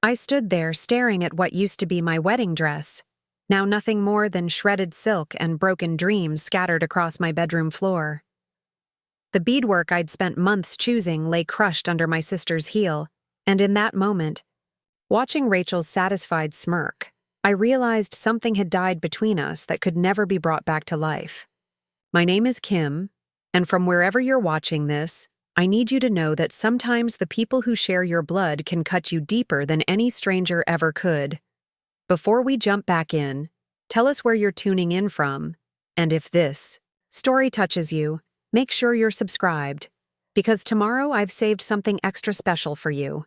I stood there staring at what used to be my wedding dress, now nothing more than shredded silk and broken dreams scattered across my bedroom floor. The beadwork I'd spent months choosing lay crushed under my sister's heel, and in that moment, watching Rachel's satisfied smirk, I realized something had died between us that could never be brought back to life. My name is Kim, and from wherever you're watching this, I need you to know that sometimes the people who share your blood can cut you deeper than any stranger ever could. Before we jump back in, tell us where you're tuning in from, and if this story touches you, make sure you're subscribed, because tomorrow I've saved something extra special for you.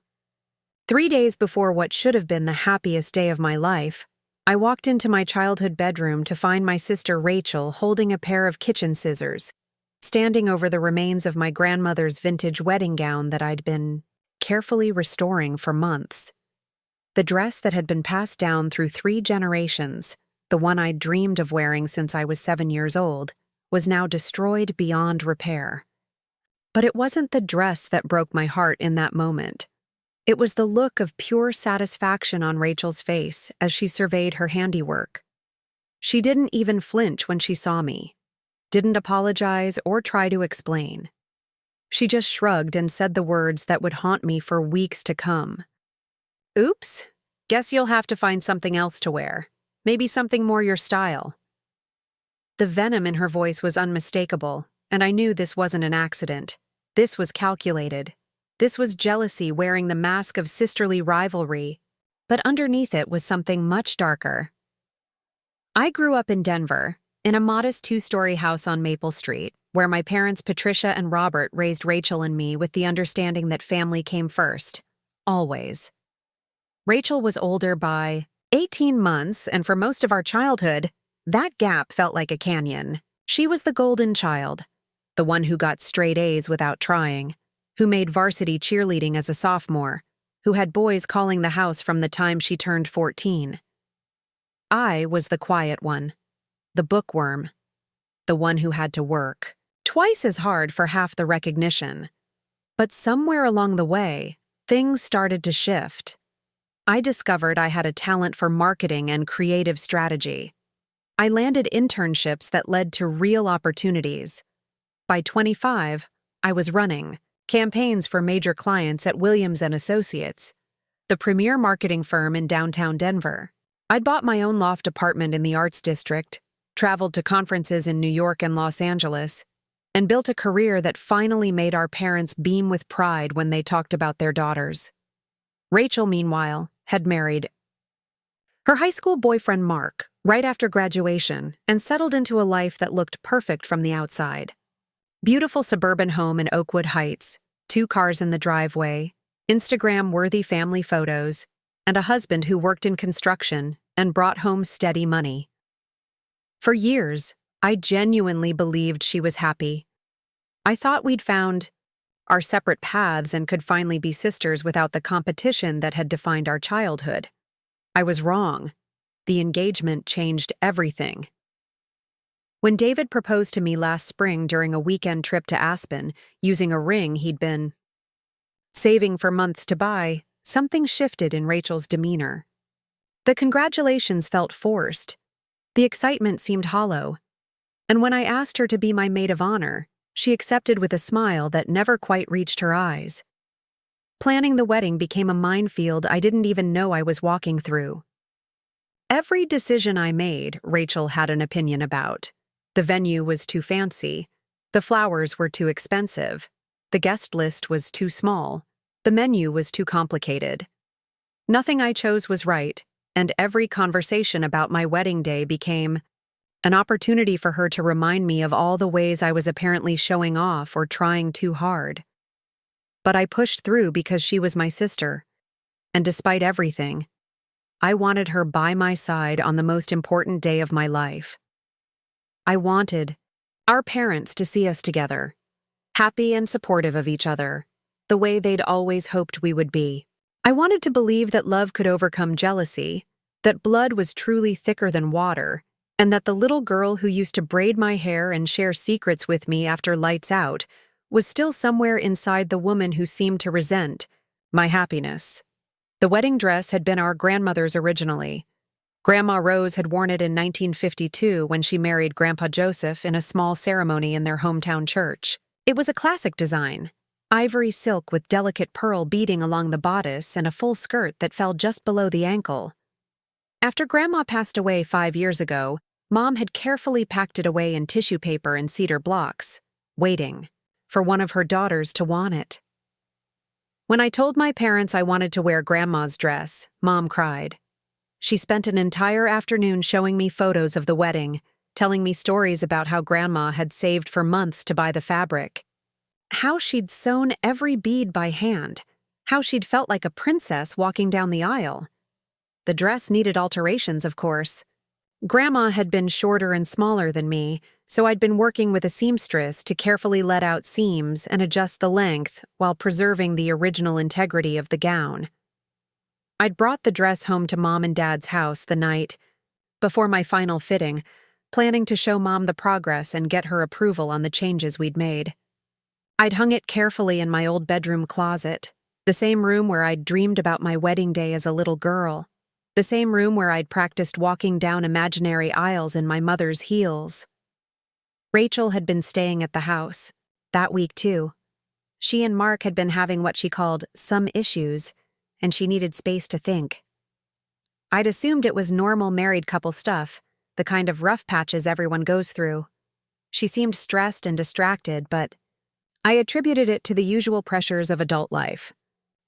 3 days before what should have been the happiest day of my life, I walked into my childhood bedroom to find my sister Rachel holding a pair of kitchen scissors, standing over the remains of my grandmother's vintage wedding gown that I'd been carefully restoring for months. The dress that had been passed down through 3 generations, the one I'd dreamed of wearing since I was 7 years old, was now destroyed beyond repair. But it wasn't the dress that broke my heart in that moment. It was the look of pure satisfaction on Rachel's face as she surveyed her handiwork. She didn't even flinch when she saw me, didn't apologize or try to explain. She just shrugged and said the words that would haunt me for weeks to come. "Oops, guess you'll have to find something else to wear. Maybe something more your style." The venom in her voice was unmistakable, and I knew this wasn't an accident. This was calculated. This was jealousy wearing the mask of sisterly rivalry, but underneath it was something much darker. I grew up in Denver, in a modest 2-story house on Maple Street, where my parents Patricia and Robert raised Rachel and me with the understanding that family came first, always. Rachel was older by 18 months, and for most of our childhood, that gap felt like a canyon. She was the golden child, the one who got straight A's without trying, who made varsity cheerleading as a sophomore, who had boys calling the house from the time she turned 14. I was the quiet one, the bookworm, the one who had to work twice as hard for half the recognition. But somewhere along the way, things started to shift. I discovered I had a talent for marketing and creative strategy. I landed internships that led to real opportunities. By 25, I was running campaigns for major clients at Williams & Associates, the premier marketing firm in downtown Denver. I'd bought my own loft apartment in the Arts District, traveled to conferences in New York and Los Angeles, and built a career that finally made our parents beam with pride when they talked about their daughters. Rachel, meanwhile, had married her high school boyfriend Mark right after graduation and settled into a life that looked perfect from the outside. Beautiful suburban home in Oakwood Heights, 2 cars in the driveway, Instagram-worthy family photos, and a husband who worked in construction and brought home steady money. For years, I genuinely believed she was happy. I thought we'd found our separate paths and could finally be sisters without the competition that had defined our childhood. I was wrong. The engagement changed everything. When David proposed to me last spring during a weekend trip to Aspen, using a ring he'd been saving for months to buy, something shifted in Rachel's demeanor. The congratulations felt forced. The excitement seemed hollow. And when I asked her to be my maid of honor, she accepted with a smile that never quite reached her eyes. Planning the wedding became a minefield I didn't even know I was walking through. Every decision I made, Rachel had an opinion about. The venue was too fancy. The flowers were too expensive. The guest list was too small. The menu was too complicated. Nothing I chose was right, and every conversation about my wedding day became an opportunity for her to remind me of all the ways I was apparently showing off or trying too hard. But I pushed through because she was my sister, and despite everything, I wanted her by my side on the most important day of my life. I wanted our parents to see us together, happy and supportive of each other, the way they'd always hoped we would be. I wanted to believe that love could overcome jealousy, that blood was truly thicker than water, and that the little girl who used to braid my hair and share secrets with me after lights out was still somewhere inside the woman who seemed to resent my happiness. The wedding dress had been our grandmother's originally. Grandma Rose had worn it in 1952 when she married Grandpa Joseph in a small ceremony in their hometown church. It was a classic design, ivory silk with delicate pearl beading along the bodice and a full skirt that fell just below the ankle. After Grandma passed away 5 years ago, Mom had carefully packed it away in tissue paper and cedar blocks, waiting for one of her daughters to want it. When I told my parents I wanted to wear Grandma's dress, Mom cried. She spent an entire afternoon showing me photos of the wedding, telling me stories about how Grandma had saved for months to buy the fabric, how she'd sewn every bead by hand, how she'd felt like a princess walking down the aisle. The dress needed alterations, of course. Grandma had been shorter and smaller than me, so I'd been working with a seamstress to carefully let out seams and adjust the length while preserving the original integrity of the gown. I'd brought the dress home to Mom and Dad's house the night before my final fitting, planning to show Mom the progress and get her approval on the changes we'd made. I'd hung it carefully in my old bedroom closet, the same room where I'd dreamed about my wedding day as a little girl, the same room where I'd practiced walking down imaginary aisles in my mother's heels. Rachel had been staying at the house that week too. She and Mark had been having what she called some issues, and she needed space to think. I'd assumed it was normal married couple stuff, the kind of rough patches everyone goes through. She seemed stressed and distracted, but I attributed it to the usual pressures of adult life.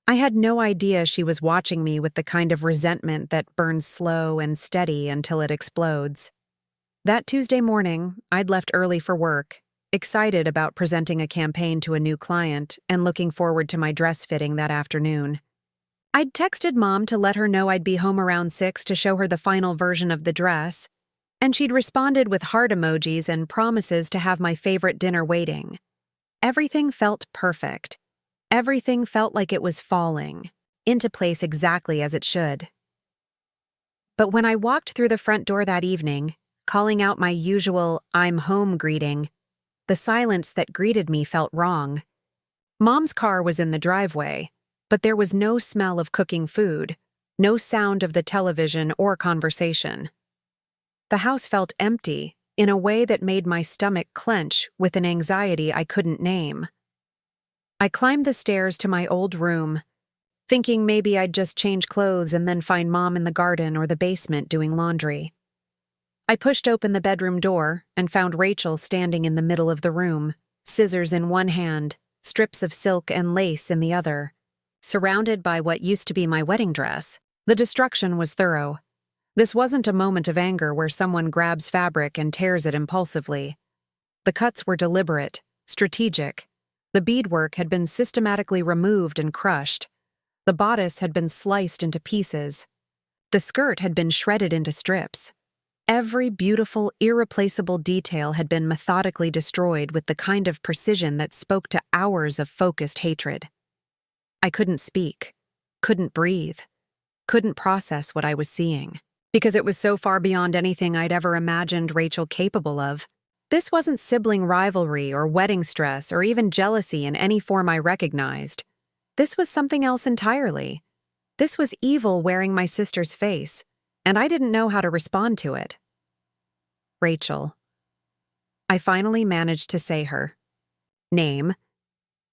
I had no idea she was watching me with the kind of resentment that burns slow and steady until it explodes. That Tuesday morning, I'd left early for work, excited about presenting a campaign to a new client and looking forward to my dress fitting that afternoon. I'd texted Mom to let her know I'd be home around 6 to show her the final version of the dress, and she'd responded with heart emojis and promises to have my favorite dinner waiting. Everything felt perfect. Everything felt like it was falling into place exactly as it should. But when I walked through the front door that evening, calling out my usual "I'm home" greeting, the silence that greeted me felt wrong. Mom's car was in the driveway, but there was no smell of cooking food, no sound of the television or conversation. The house felt empty in a way that made my stomach clench with an anxiety I couldn't name. I climbed the stairs to my old room, thinking maybe I'd just change clothes and then find Mom in the garden or the basement doing laundry. I pushed open the bedroom door and found Rachel standing in the middle of the room, scissors in one hand, strips of silk and lace in the other. Surrounded by what used to be my wedding dress, the destruction was thorough. This wasn't a moment of anger where someone grabs fabric and tears it impulsively. The cuts were deliberate, strategic. The beadwork had been systematically removed and crushed. The bodice had been sliced into pieces. The skirt had been shredded into strips. Every beautiful, irreplaceable detail had been methodically destroyed with the kind of precision that spoke to hours of focused hatred. I couldn't speak, couldn't breathe, couldn't process what I was seeing, because it was so far beyond anything I'd ever imagined Rachel capable of. This wasn't sibling rivalry or wedding stress or even jealousy in any form I recognized. This was something else entirely. This was evil wearing my sister's face, and I didn't know how to respond to it. Rachel. I finally managed to say her name,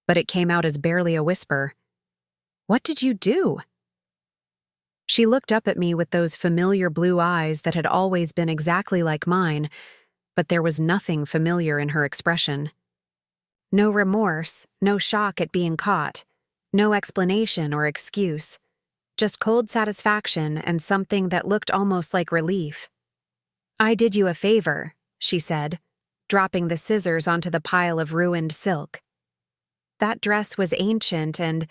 but it came out as barely a whisper. What did you do? She looked up at me with those familiar blue eyes that had always been exactly like mine, but there was nothing familiar in her expression. No remorse, no shock at being caught, no explanation or excuse, just cold satisfaction and something that looked almost like relief. I did you a favor, she said, dropping the scissors onto the pile of ruined silk. That dress was ancient and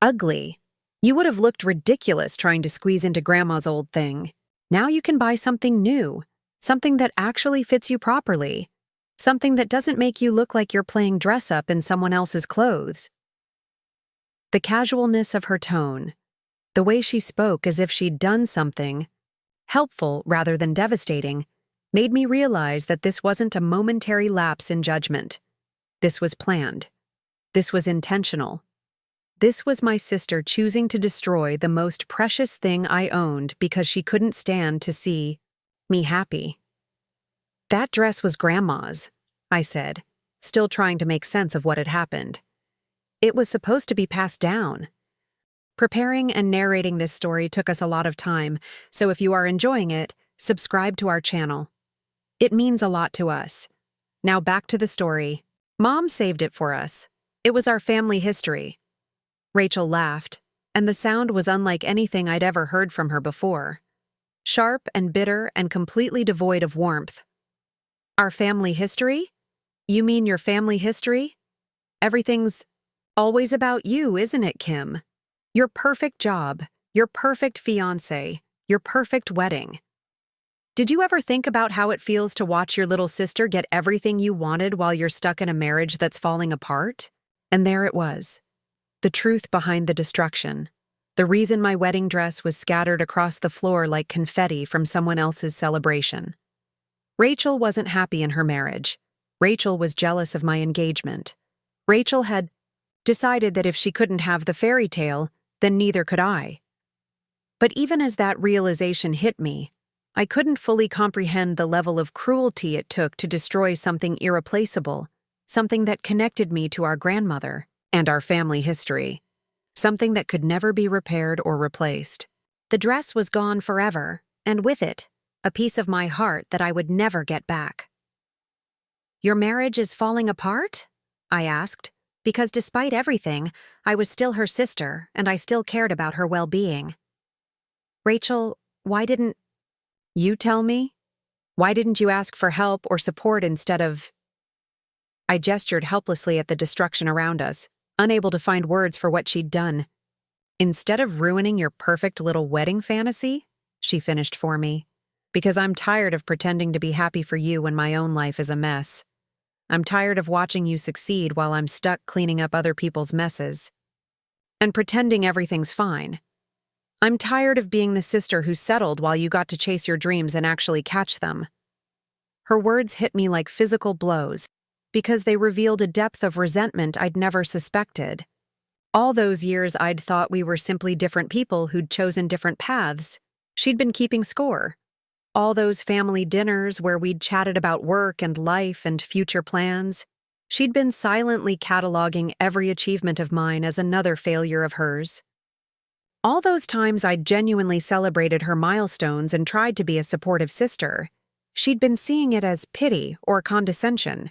ugly. You would have looked ridiculous trying to squeeze into Grandma's old thing. Now you can buy something new, something that actually fits you properly, something that doesn't make you look like you're playing dress-up in someone else's clothes. The casualness of her tone, the way she spoke as if she'd done something, helpful rather than devastating, made me realize that this wasn't a momentary lapse in judgment. This was planned. This was intentional. This was my sister choosing to destroy the most precious thing I owned because she couldn't stand to see me happy. That dress was Grandma's, I said, still trying to make sense of what had happened. It was supposed to be passed down. Preparing and narrating this story took us a lot of time, so if you are enjoying it, subscribe to our channel. It means a lot to us. Now back to the story. Mom saved it for us. It was our family history. Rachel laughed, and the sound was unlike anything I'd ever heard from her before. Sharp and bitter and completely devoid of warmth. Our family history? You mean your family history? Everything's always about you, isn't it, Kim? Your perfect job, your perfect fiancé, your perfect wedding. Did you ever think about how it feels to watch your little sister get everything you wanted while you're stuck in a marriage that's falling apart? And there it was. The truth behind the destruction. The reason my wedding dress was scattered across the floor like confetti from someone else's celebration. Rachel wasn't happy in her marriage. Rachel was jealous of my engagement. Rachel had decided that if she couldn't have the fairy tale, then neither could I. But even as that realization hit me, I couldn't fully comprehend the level of cruelty it took to destroy something irreplaceable, something that connected me to our grandmother and our family history, something that could never be repaired or replaced. The dress was gone forever, and with it, a piece of my heart that I would never get back. Your marriage is falling apart? I asked, because despite everything, I was still her sister and I still cared about her well-being. Rachel, why didn't you tell me? Why didn't you ask for help or support instead of... I gestured helplessly at the destruction around us, unable to find words for what she'd done. Instead of ruining your perfect little wedding fantasy, she finished for me, because I'm tired of pretending to be happy for you when my own life is a mess. I'm tired of watching you succeed while I'm stuck cleaning up other people's messes and pretending everything's fine. I'm tired of being the sister who settled while you got to chase your dreams and actually catch them. Her words hit me like physical blows because they revealed a depth of resentment I'd never suspected. All those years I'd thought we were simply different people who'd chosen different paths. She'd been keeping score. All those family dinners where we'd chatted about work and life and future plans. She'd been silently cataloging every achievement of mine as another failure of hers. All those times I'd genuinely celebrated her milestones and tried to be a supportive sister, she'd been seeing it as pity or condescension.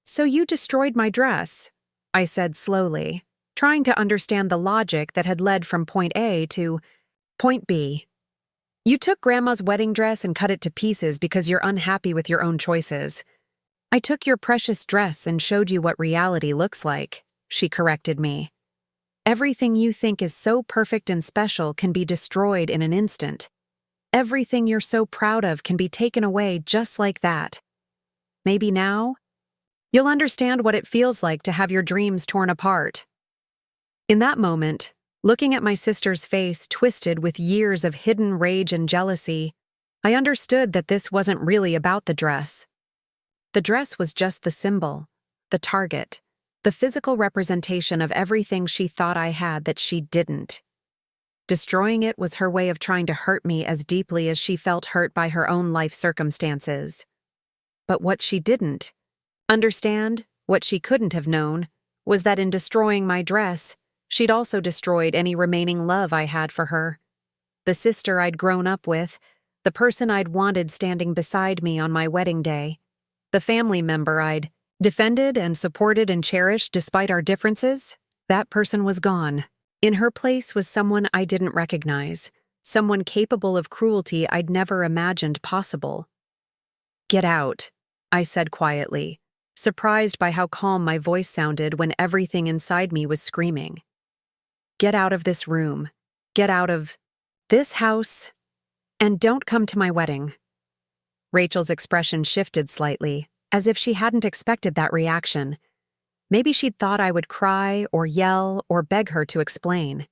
So you destroyed my dress, I said slowly, trying to understand the logic that had led from point A to point B. You took Grandma's wedding dress and cut it to pieces because you're unhappy with your own choices. I took your precious dress and showed you what reality looks like, she corrected me. Everything you think is so perfect and special can be destroyed in an instant. Everything you're so proud of can be taken away just like that. Maybe now, you'll understand what it feels like to have your dreams torn apart. In that moment, looking at my sister's face twisted with years of hidden rage and jealousy, I understood that this wasn't really about the dress. The dress was just the symbol, the target, the physical representation of everything she thought I had that she didn't. Destroying it was her way of trying to hurt me as deeply as she felt hurt by her own life circumstances. But what she didn't understand, what she couldn't have known, was that in destroying my dress, she'd also destroyed any remaining love I had for her. The sister I'd grown up with, the person I'd wanted standing beside me on my wedding day, the family member I'd defended and supported and cherished despite our differences, that person was gone. In her place was someone I didn't recognize, someone capable of cruelty I'd never imagined possible. "Get out," I said quietly, surprised by how calm my voice sounded when everything inside me was screaming. "Get out of this room. Get out of this house. And don't come to my wedding." Rachel's expression shifted slightly, as if she hadn't expected that reaction. Maybe she'd thought I would cry or yell or beg her to explain.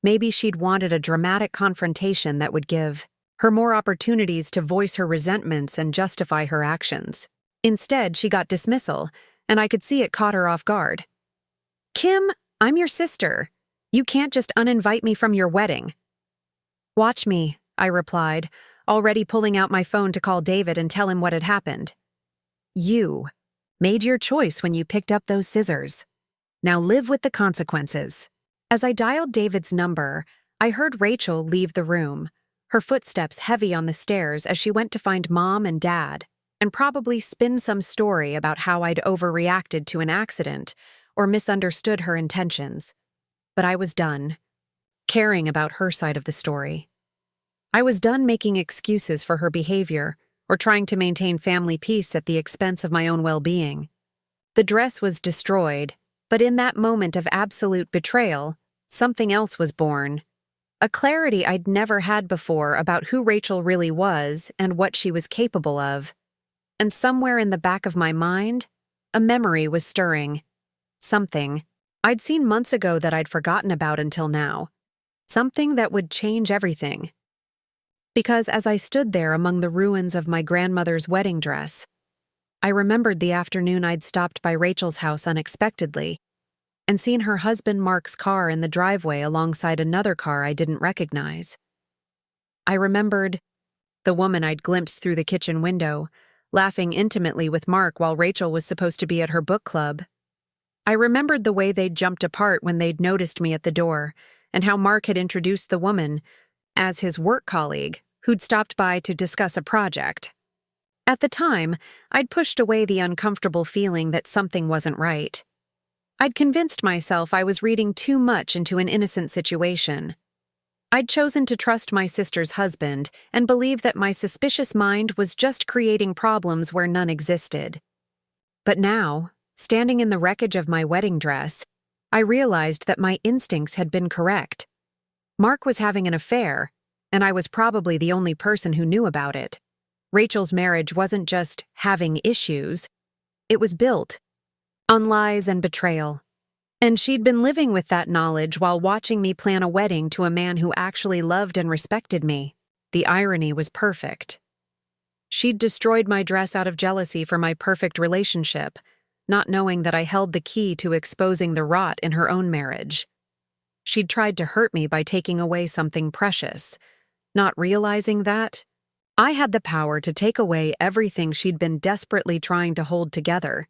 Maybe she'd wanted a dramatic confrontation that would give her more opportunities to voice her resentments and justify her actions. Instead, she got dismissal, and I could see it caught her off guard. "Kim, I'm your sister. You can't just uninvite me from your wedding. Watch me, I replied, already pulling out my phone to call David and tell him what had happened. You made your choice when you picked up those scissors. Now live with the consequences. As I dialed David's number, I heard Rachel leave the room, her footsteps heavy on the stairs as she went to find Mom and Dad, and probably spin some story about how I'd overreacted to an accident or misunderstood her intentions. But I was done caring about her side of the story. I was done making excuses for her behavior or trying to maintain family peace at the expense of my own well-being. The dress was destroyed, but in that moment of absolute betrayal, something else was born. A clarity I'd never had before about who Rachel really was and what she was capable of. And somewhere in the back of my mind, a memory was stirring. Something I'd seen months ago that I'd forgotten about until now. Something that would change everything. Because as I stood there among the ruins of my grandmother's wedding dress, I remembered the afternoon I'd stopped by Rachel's house unexpectedly and seen her husband Mark's car in the driveway alongside another car I didn't recognize. I remembered the woman I'd glimpsed through the kitchen window, laughing intimately with Mark while Rachel was supposed to be at her book club. I remembered the way they'd jumped apart when they'd noticed me at the door, and how Mark had introduced the woman as his work colleague who'd stopped by to discuss a project. At the time, I'd pushed away the uncomfortable feeling that something wasn't right. I'd convinced myself I was reading too much into an innocent situation. I'd chosen to trust my sister's husband and believe that my suspicious mind was just creating problems where none existed. But now, standing in the wreckage of my wedding dress, I realized that my instincts had been correct. Mark was having an affair, and I was probably the only person who knew about it. Rachel's marriage wasn't just having issues, it was built on lies and betrayal. And she'd been living with that knowledge while watching me plan a wedding to a man who actually loved and respected me. The irony was perfect. She'd destroyed my dress out of jealousy for my perfect relationship, not knowing that I held the key to exposing the rot in her own marriage. She'd tried to hurt me by taking away something precious, not realizing that I had the power to take away everything she'd been desperately trying to hold together.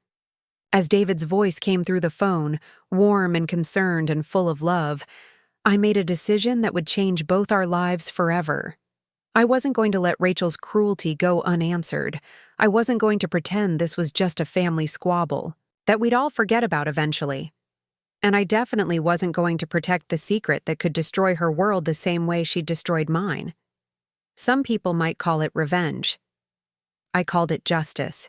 As David's voice came through the phone, warm and concerned and full of love, I made a decision that would change both our lives forever. I wasn't going to let Rachel's cruelty go unanswered. I wasn't going to pretend this was just a family squabble that we'd all forget about eventually. And I definitely wasn't going to protect the secret that could destroy her world the same way she destroyed mine. Some people might call it revenge. I called it justice.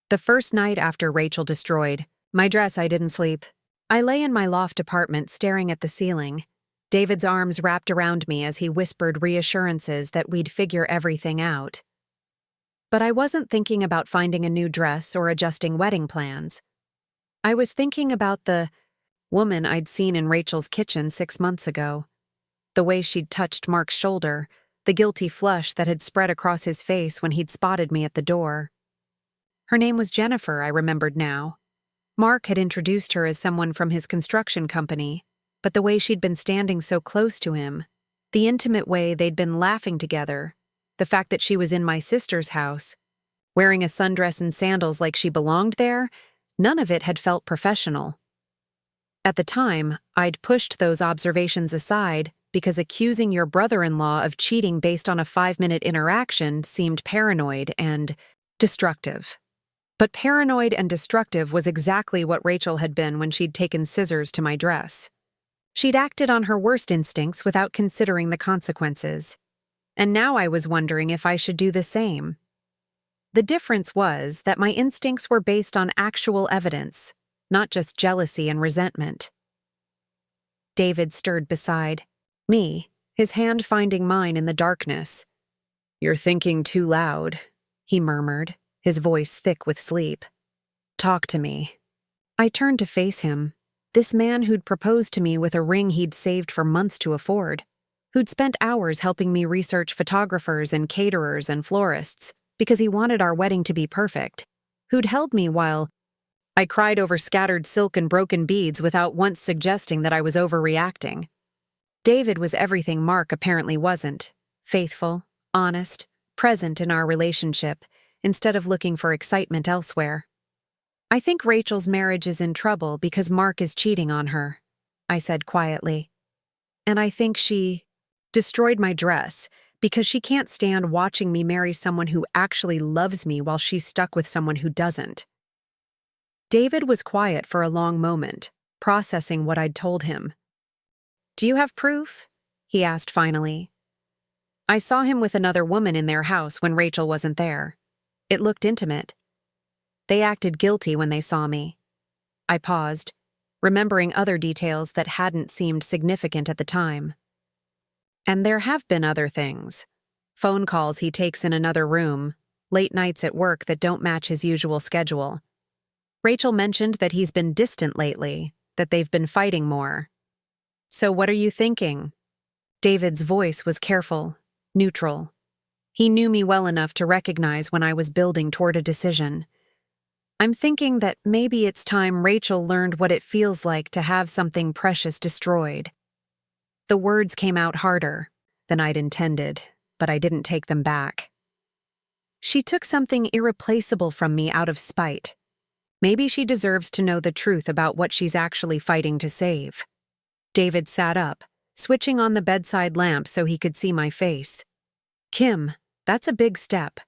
The first night after Rachel destroyed my dress, I didn't sleep. I lay in my loft apartment staring at the ceiling, David's arms wrapped around me as he whispered reassurances that we'd figure everything out. But I wasn't thinking about finding a new dress or adjusting wedding plans. I was thinking about the woman I'd seen in Rachel's kitchen 6 months ago. The way she'd touched Mark's shoulder, the guilty flush that had spread across his face when he'd spotted me at the door. Her name was Jennifer, I remembered now. Mark had introduced her as someone from his construction company, but the way she'd been standing so close to him, the intimate way they'd been laughing together, the fact that she was in my sister's house, wearing a sundress and sandals like she belonged there, none of it had felt professional. At the time, I'd pushed those observations aside because accusing your brother-in-law of cheating based on a 5-minute interaction seemed paranoid and destructive. But paranoid and destructive was exactly what Rachel had been when she'd taken scissors to my dress. She'd acted on her worst instincts without considering the consequences. And now I was wondering if I should do the same. The difference was that my instincts were based on actual evidence, not just jealousy and resentment. David stirred beside me, his hand finding mine in the darkness. "You're thinking too loud," he murmured, his voice thick with sleep. "Talk to me." I turned to face him, this man who'd proposed to me with a ring he'd saved for months to afford, who'd spent hours helping me research photographers and caterers and florists because he wanted our wedding to be perfect, who'd held me while I cried over scattered silk and broken beads without once suggesting that I was overreacting. David was everything Mark apparently wasn't: faithful, honest, present in our relationship, instead of looking for excitement elsewhere. I think Rachel's marriage is in trouble because Mark is cheating on her, I said quietly. And I think she destroyed my dress because she can't stand watching me marry someone who actually loves me while she's stuck with someone who doesn't. David was quiet for a long moment, processing what I'd told him. "Do you have proof?" he asked finally. "I saw him with another woman in their house when Rachel wasn't there. It looked intimate. They acted guilty when they saw me." I paused, remembering other details that hadn't seemed significant at the time. "And there have been other things. Phone calls he takes in another room, late nights at work that don't match his usual schedule. Rachel mentioned that he's been distant lately, that they've been fighting more. So what are you thinking?" David's voice was careful, neutral. He knew me well enough to recognize when I was building toward a decision. "I'm thinking that maybe it's time Rachel learned what it feels like to have something precious destroyed." The words came out harder than I'd intended, but I didn't take them back. "She took something irreplaceable from me out of spite. Maybe she deserves to know the truth about what she's actually fighting to save." David sat up, switching on the bedside lamp so he could see my face. "Kim, that's a big step.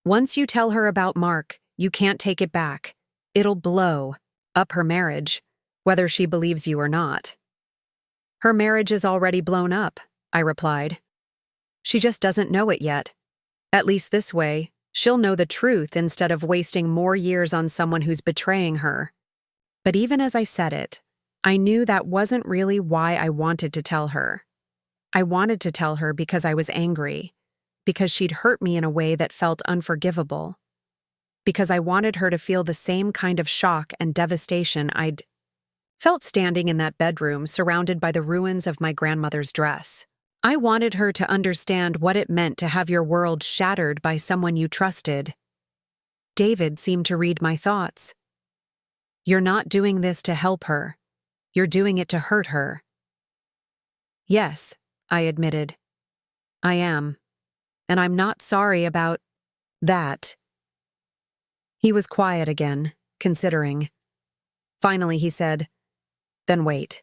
Once you tell her about Mark, you can't take it back. It'll blow up her marriage, whether she believes you or not." "Her marriage is already blown up," I replied. "She just doesn't know it yet. At least this way, she'll know the truth instead of wasting more years on someone who's betraying her." But even as I said it, I knew that wasn't really why I wanted to tell her. I wanted to tell her because I was angry, because she'd hurt me in a way that felt unforgivable, because I wanted her to feel the same kind of shock and devastation I'd felt standing in that bedroom surrounded by the ruins of my grandmother's dress. I wanted her to understand what it meant to have your world shattered by someone you trusted. David seemed to read my thoughts. "You're not doing this to help her. You're doing it to hurt her." "Yes," I admitted. "I am. And I'm not sorry about that." He was quiet again, considering. Finally he said, "Then wait."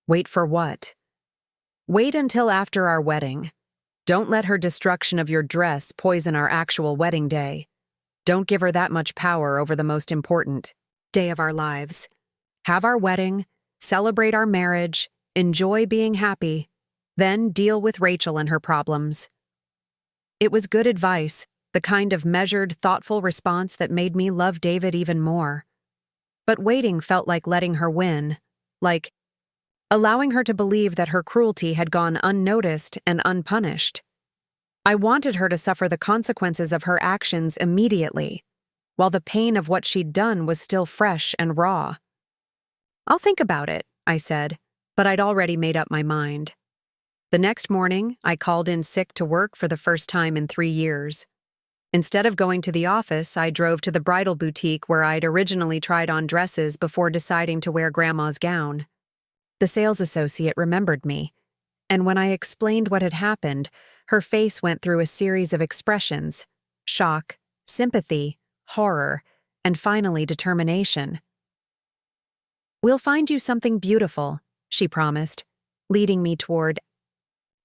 "Wait for what?" "Wait until after our wedding. Don't let her destruction of your dress poison our actual wedding day. Don't give her that much power over the most important day of our lives. Have our wedding, celebrate our marriage, enjoy being happy, then deal with Rachel and her problems." It was good advice, the kind of measured, thoughtful response that made me love David even more. But waiting felt like letting her win, like allowing her to believe that her cruelty had gone unnoticed and unpunished. I wanted her to suffer the consequences of her actions immediately, while the pain of what she'd done was still fresh and raw. "I'll think about it," I said, but I'd already made up my mind. The next morning, I called in sick to work for the first time in 3 years. Instead of going to the office, I drove to the bridal boutique where I'd originally tried on dresses before deciding to wear Grandma's gown. The sales associate remembered me, and when I explained what had happened, her face went through a series of expressions: shock, sympathy, horror, and finally determination. "We'll find you something beautiful," she promised, leading me toward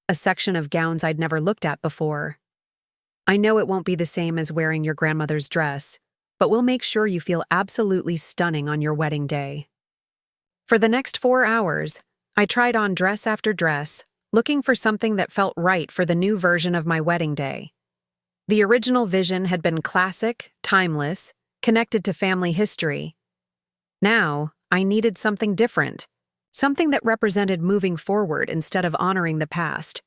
a section of gowns I'd never looked at before. "I know it won't be the same as wearing your grandmother's dress, but we'll make sure you feel absolutely stunning on your wedding day." For the next 4 hours, I tried on dress after dress, looking for something that felt right for the new version of my wedding day. The original vision had been classic, timeless, connected to family history. Now, I needed something different, something that represented moving forward instead of honoring the past,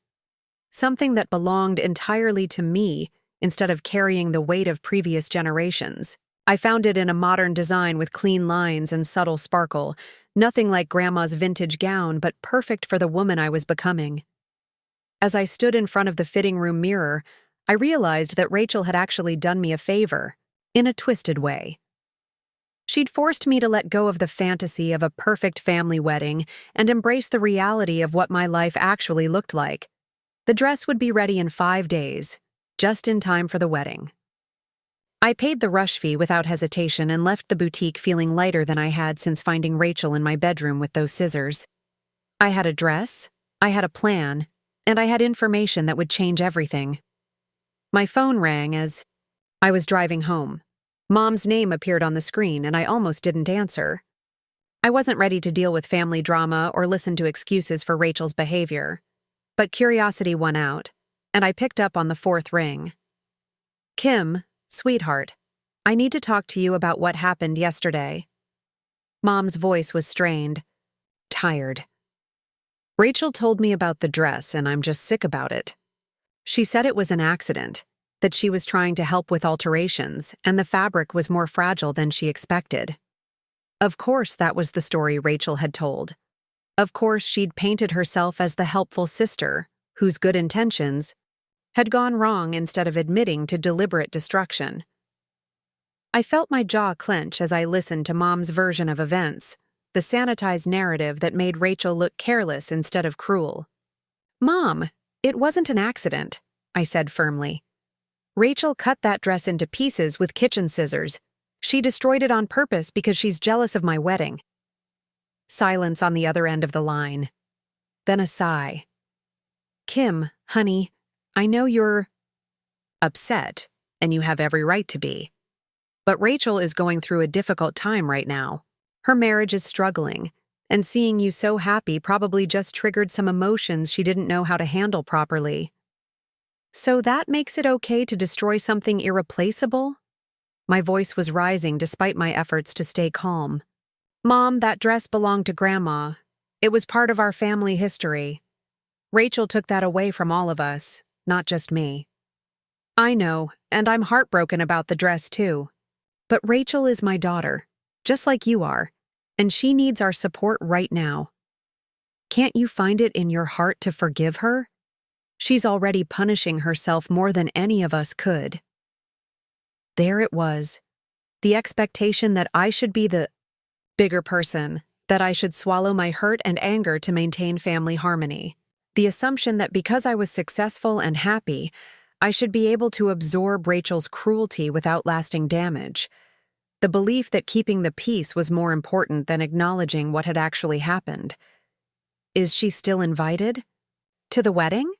something that belonged entirely to me instead of carrying the weight of previous generations. I found it in a modern design with clean lines and subtle sparkle, nothing like Grandma's vintage gown, but perfect for the woman I was becoming. As I stood in front of the fitting room mirror, I realized that Rachel had actually done me a favor, in a twisted way. She'd forced me to let go of the fantasy of a perfect family wedding and embrace the reality of what my life actually looked like. The dress would be ready in 5 days, just in time for the wedding. I paid the rush fee without hesitation and left the boutique feeling lighter than I had since finding Rachel in my bedroom with those scissors. I had a dress, I had a plan, and I had information that would change everything. My phone rang as I was driving home. Mom's name appeared on the screen and I almost didn't answer. I wasn't ready to deal with family drama or listen to excuses for Rachel's behavior. But curiosity won out, and I picked up on the 4th ring. Kim, sweetheart, I need to talk to you about what happened yesterday. Mom's voice was strained, tired. Rachel told me about the dress and I'm just sick about it. She said it was an accident, that she was trying to help with alterations and the fabric was more fragile than she expected. Of course that was the story Rachel had told. Of course she'd painted herself as the helpful sister, whose good intentions had gone wrong instead of admitting to deliberate destruction. I felt my jaw clench as I listened to Mom's version of events, the sanitized narrative that made Rachel look careless instead of cruel. Mom, it wasn't an accident, I said firmly. Rachel cut that dress into pieces with kitchen scissors. She destroyed it on purpose because she's jealous of my wedding. Silence on the other end of the line. Then a sigh. Kim, honey, I know you're upset, and you have every right to be. But Rachel is going through a difficult time right now. Her marriage is struggling, and seeing you so happy probably just triggered some emotions she didn't know how to handle properly. So that makes it okay to destroy something irreplaceable? My voice was rising despite my efforts to stay calm. Mom, that dress belonged to Grandma. It was part of our family history. Rachel took that away from all of us, not just me. I know, and I'm heartbroken about the dress too. But Rachel is my daughter, just like you are, and she needs our support right now. Can't you find it in your heart to forgive her? She's already punishing herself more than any of us could. There it was. The expectation that I should be the bigger person, that I should swallow my hurt and anger to maintain family harmony. The assumption that because I was successful and happy, I should be able to absorb Rachel's cruelty without lasting damage. The belief that keeping the peace was more important than acknowledging what had actually happened. Is she still invited? To the wedding?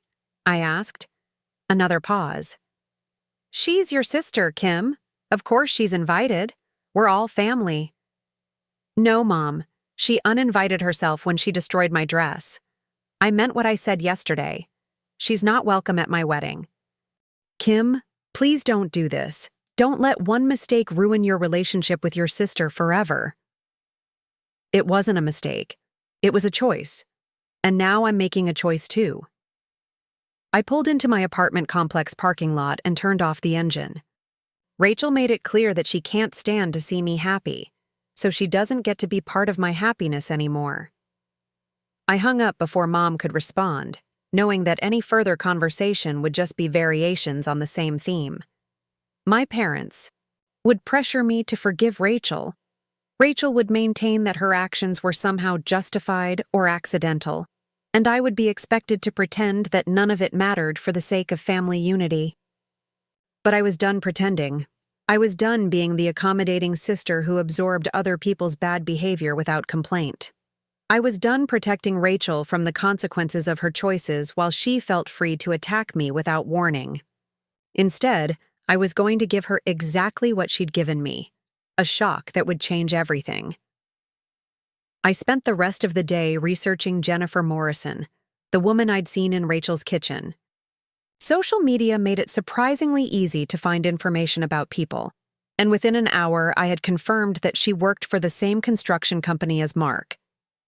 I asked. Another pause. She's your sister, Kim. Of course she's invited. We're all family. No, Mom. She uninvited herself when she destroyed my dress. I meant what I said yesterday. She's not welcome at my wedding. Kim, please don't do this. Don't let one mistake ruin your relationship with your sister forever. It wasn't a mistake. It was a choice. And now I'm making a choice too. I pulled into my apartment complex parking lot and turned off the engine. Rachel made it clear that she can't stand to see me happy, so she doesn't get to be part of my happiness anymore. I hung up before Mom could respond, knowing that any further conversation would just be variations on the same theme. My parents would pressure me to forgive Rachel. Rachel would maintain that her actions were somehow justified or accidental, and I would be expected to pretend that none of it mattered for the sake of family unity. But I was done pretending. I was done being the accommodating sister who absorbed other people's bad behavior without complaint. I was done protecting Rachel from the consequences of her choices while she felt free to attack me without warning. Instead, I was going to give her exactly what she'd given me, a shock that would change everything. I spent the rest of the day researching Jennifer Morrison, the woman I'd seen in Rachel's kitchen. Social media made it surprisingly easy to find information about people, and within an hour I had confirmed that she worked for the same construction company as Mark,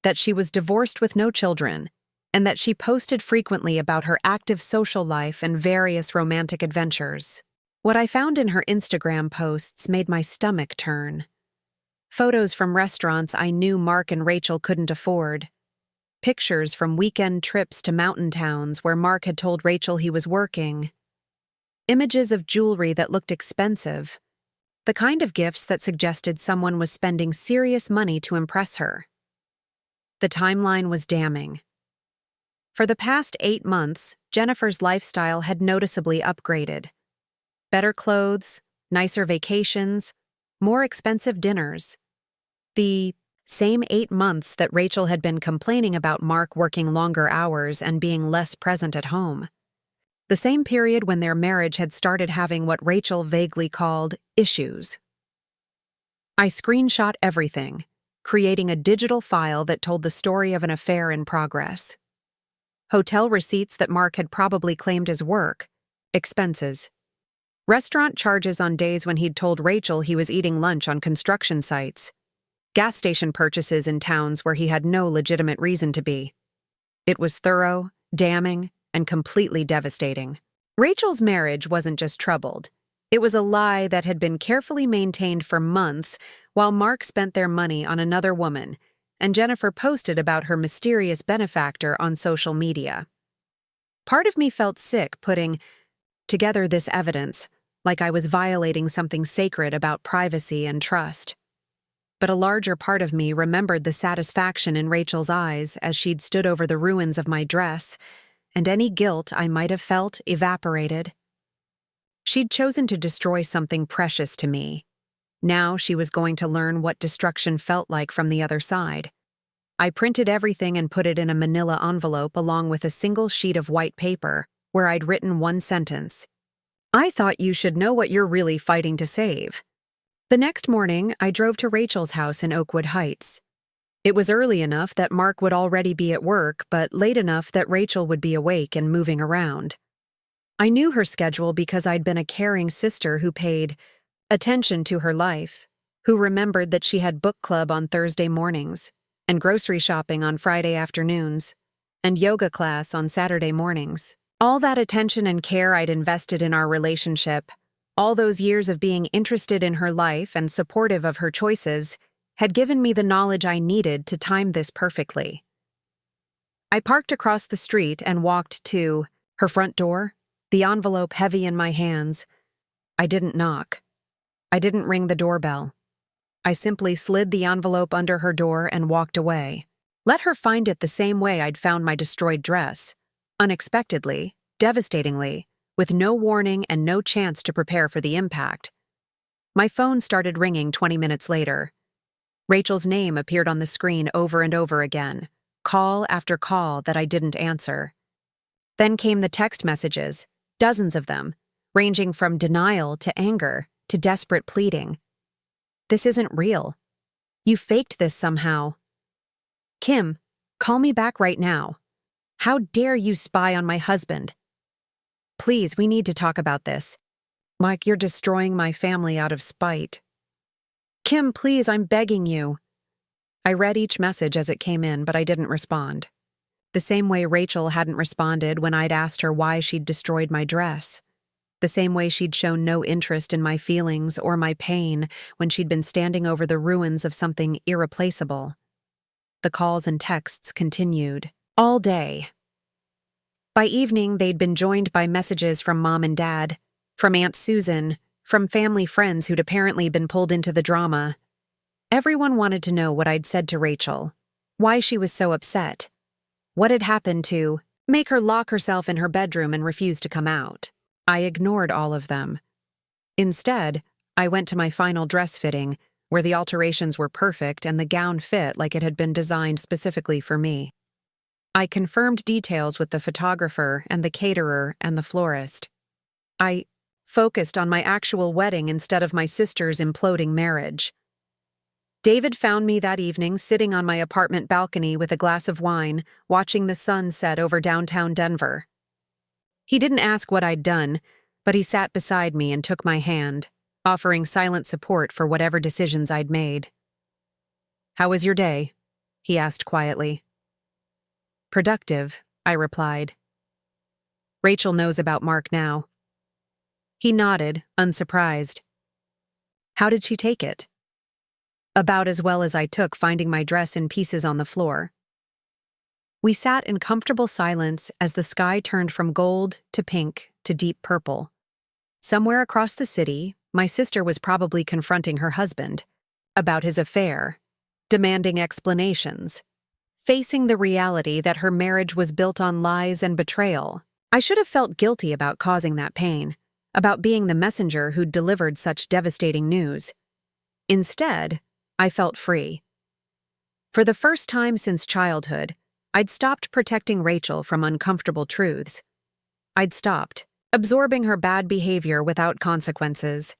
that she was divorced with no children, and that she posted frequently about her active social life and various romantic adventures. What I found in her Instagram posts made my stomach turn. Photos from restaurants I knew Mark and Rachel couldn't afford. Pictures from weekend trips to mountain towns where Mark had told Rachel he was working. Images of jewelry that looked expensive. The kind of gifts that suggested someone was spending serious money to impress her. The timeline was damning. For the past 8 months, Jennifer's lifestyle had noticeably upgraded. Better clothes, nicer vacations, more expensive dinners. The same 8 months that Rachel had been complaining about Mark working longer hours and being less present at home. The same period when their marriage had started having what Rachel vaguely called issues. I screenshot everything, creating a digital file that told the story of an affair in progress. Hotel receipts that Mark had probably claimed as work, expenses. Restaurant charges on days when he'd told Rachel he was eating lunch on construction sites. Gas station purchases in towns where he had no legitimate reason to be. It was thorough, damning, and completely devastating. Rachel's marriage wasn't just troubled. It was a lie that had been carefully maintained for months while Mark spent their money on another woman, and Jennifer posted about her mysterious benefactor on social media. Part of me felt sick putting together this evidence, like I was violating something sacred about privacy and trust. But a larger part of me remembered the satisfaction in Rachel's eyes as she'd stood over the ruins of my dress, and any guilt I might have felt evaporated. She'd chosen to destroy something precious to me. Now she was going to learn what destruction felt like from the other side. I printed everything and put it in a manila envelope along with a single sheet of white paper where I'd written one sentence. I thought you should know what you're really fighting to save. The next morning, I drove to Rachel's house in Oakwood Heights. It was early enough that Mark would already be at work, but late enough that Rachel would be awake and moving around. I knew her schedule because I'd been a caring sister who paid attention to her life, who remembered that she had book club on Thursday mornings, and grocery shopping on Friday afternoons, and yoga class on Saturday mornings. All that attention and care I'd invested in our relationship, all those years of being interested in her life and supportive of her choices, had given me the knowledge I needed to time this perfectly. I parked across the street and walked to her front door, the envelope heavy in my hands. I didn't knock. I didn't ring the doorbell. I simply slid the envelope under her door and walked away. Let her find it the same way I'd found my destroyed dress. Unexpectedly, devastatingly, with no warning and no chance to prepare for the impact. My phone started ringing 20 minutes later. Rachel's name appeared on the screen over and over again, call after call that I didn't answer. Then came the text messages, dozens of them, ranging from denial to anger to desperate pleading. This isn't real. You faked this somehow. Kim, call me back right now. How dare you spy on my husband? Please, we need to talk about this. Mike, you're destroying my family out of spite. Kim, please, I'm begging you. I read each message as it came in, but I didn't respond. The same way Rachel hadn't responded when I'd asked her why she'd destroyed my dress. The same way she'd shown no interest in my feelings or my pain when she'd been standing over the ruins of something irreplaceable. The calls and texts continued, all day. By evening, they'd been joined by messages from Mom and Dad, from Aunt Susan, from family friends who'd apparently been pulled into the drama. Everyone wanted to know what I'd said to Rachel, why she was so upset, what had happened to make her lock herself in her bedroom and refuse to come out. I ignored all of them. Instead, I went to my final dress fitting, where the alterations were perfect and the gown fit like it had been designed specifically for me. I confirmed details with the photographer and the caterer and the florist. I focused on my actual wedding instead of my sister's imploding marriage. David found me that evening sitting on my apartment balcony with a glass of wine, watching the sun set over downtown Denver. He didn't ask what I'd done, but he sat beside me and took my hand, offering silent support for whatever decisions I'd made. "How was your day?" he asked quietly. "Productive," I replied. "Rachel knows about Mark now." He nodded, unsurprised. "How did she take it?" "About as well as I took finding my dress in pieces on the floor." We sat in comfortable silence as the sky turned from gold to pink to deep purple. Somewhere across the city, my sister was probably confronting her husband about his affair, demanding explanations, facing the reality that her marriage was built on lies and betrayal. I should have felt guilty about causing that pain, about being the messenger who'd delivered such devastating news. Instead, I felt free. For the first time since childhood, I'd stopped protecting Rachel from uncomfortable truths. I'd stopped absorbing her bad behavior without consequences.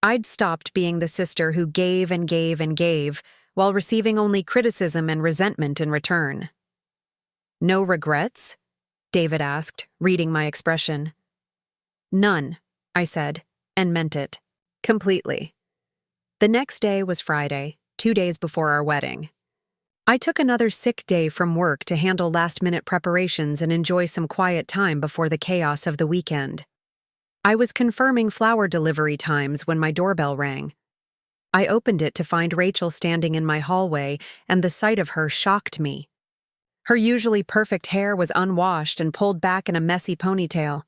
I'd stopped being the sister who gave and gave and gave while receiving only criticism and resentment in return. "No regrets?" David asked, reading my expression. "None," I said, and meant it. Completely. The next day was Friday, 2 days before our wedding. I took another sick day from work to handle last-minute preparations and enjoy some quiet time before the chaos of the weekend. I was confirming flower delivery times when my doorbell rang. I opened it to find Rachel standing in my hallway, and the sight of her shocked me. Her usually perfect hair was unwashed and pulled back in a messy ponytail.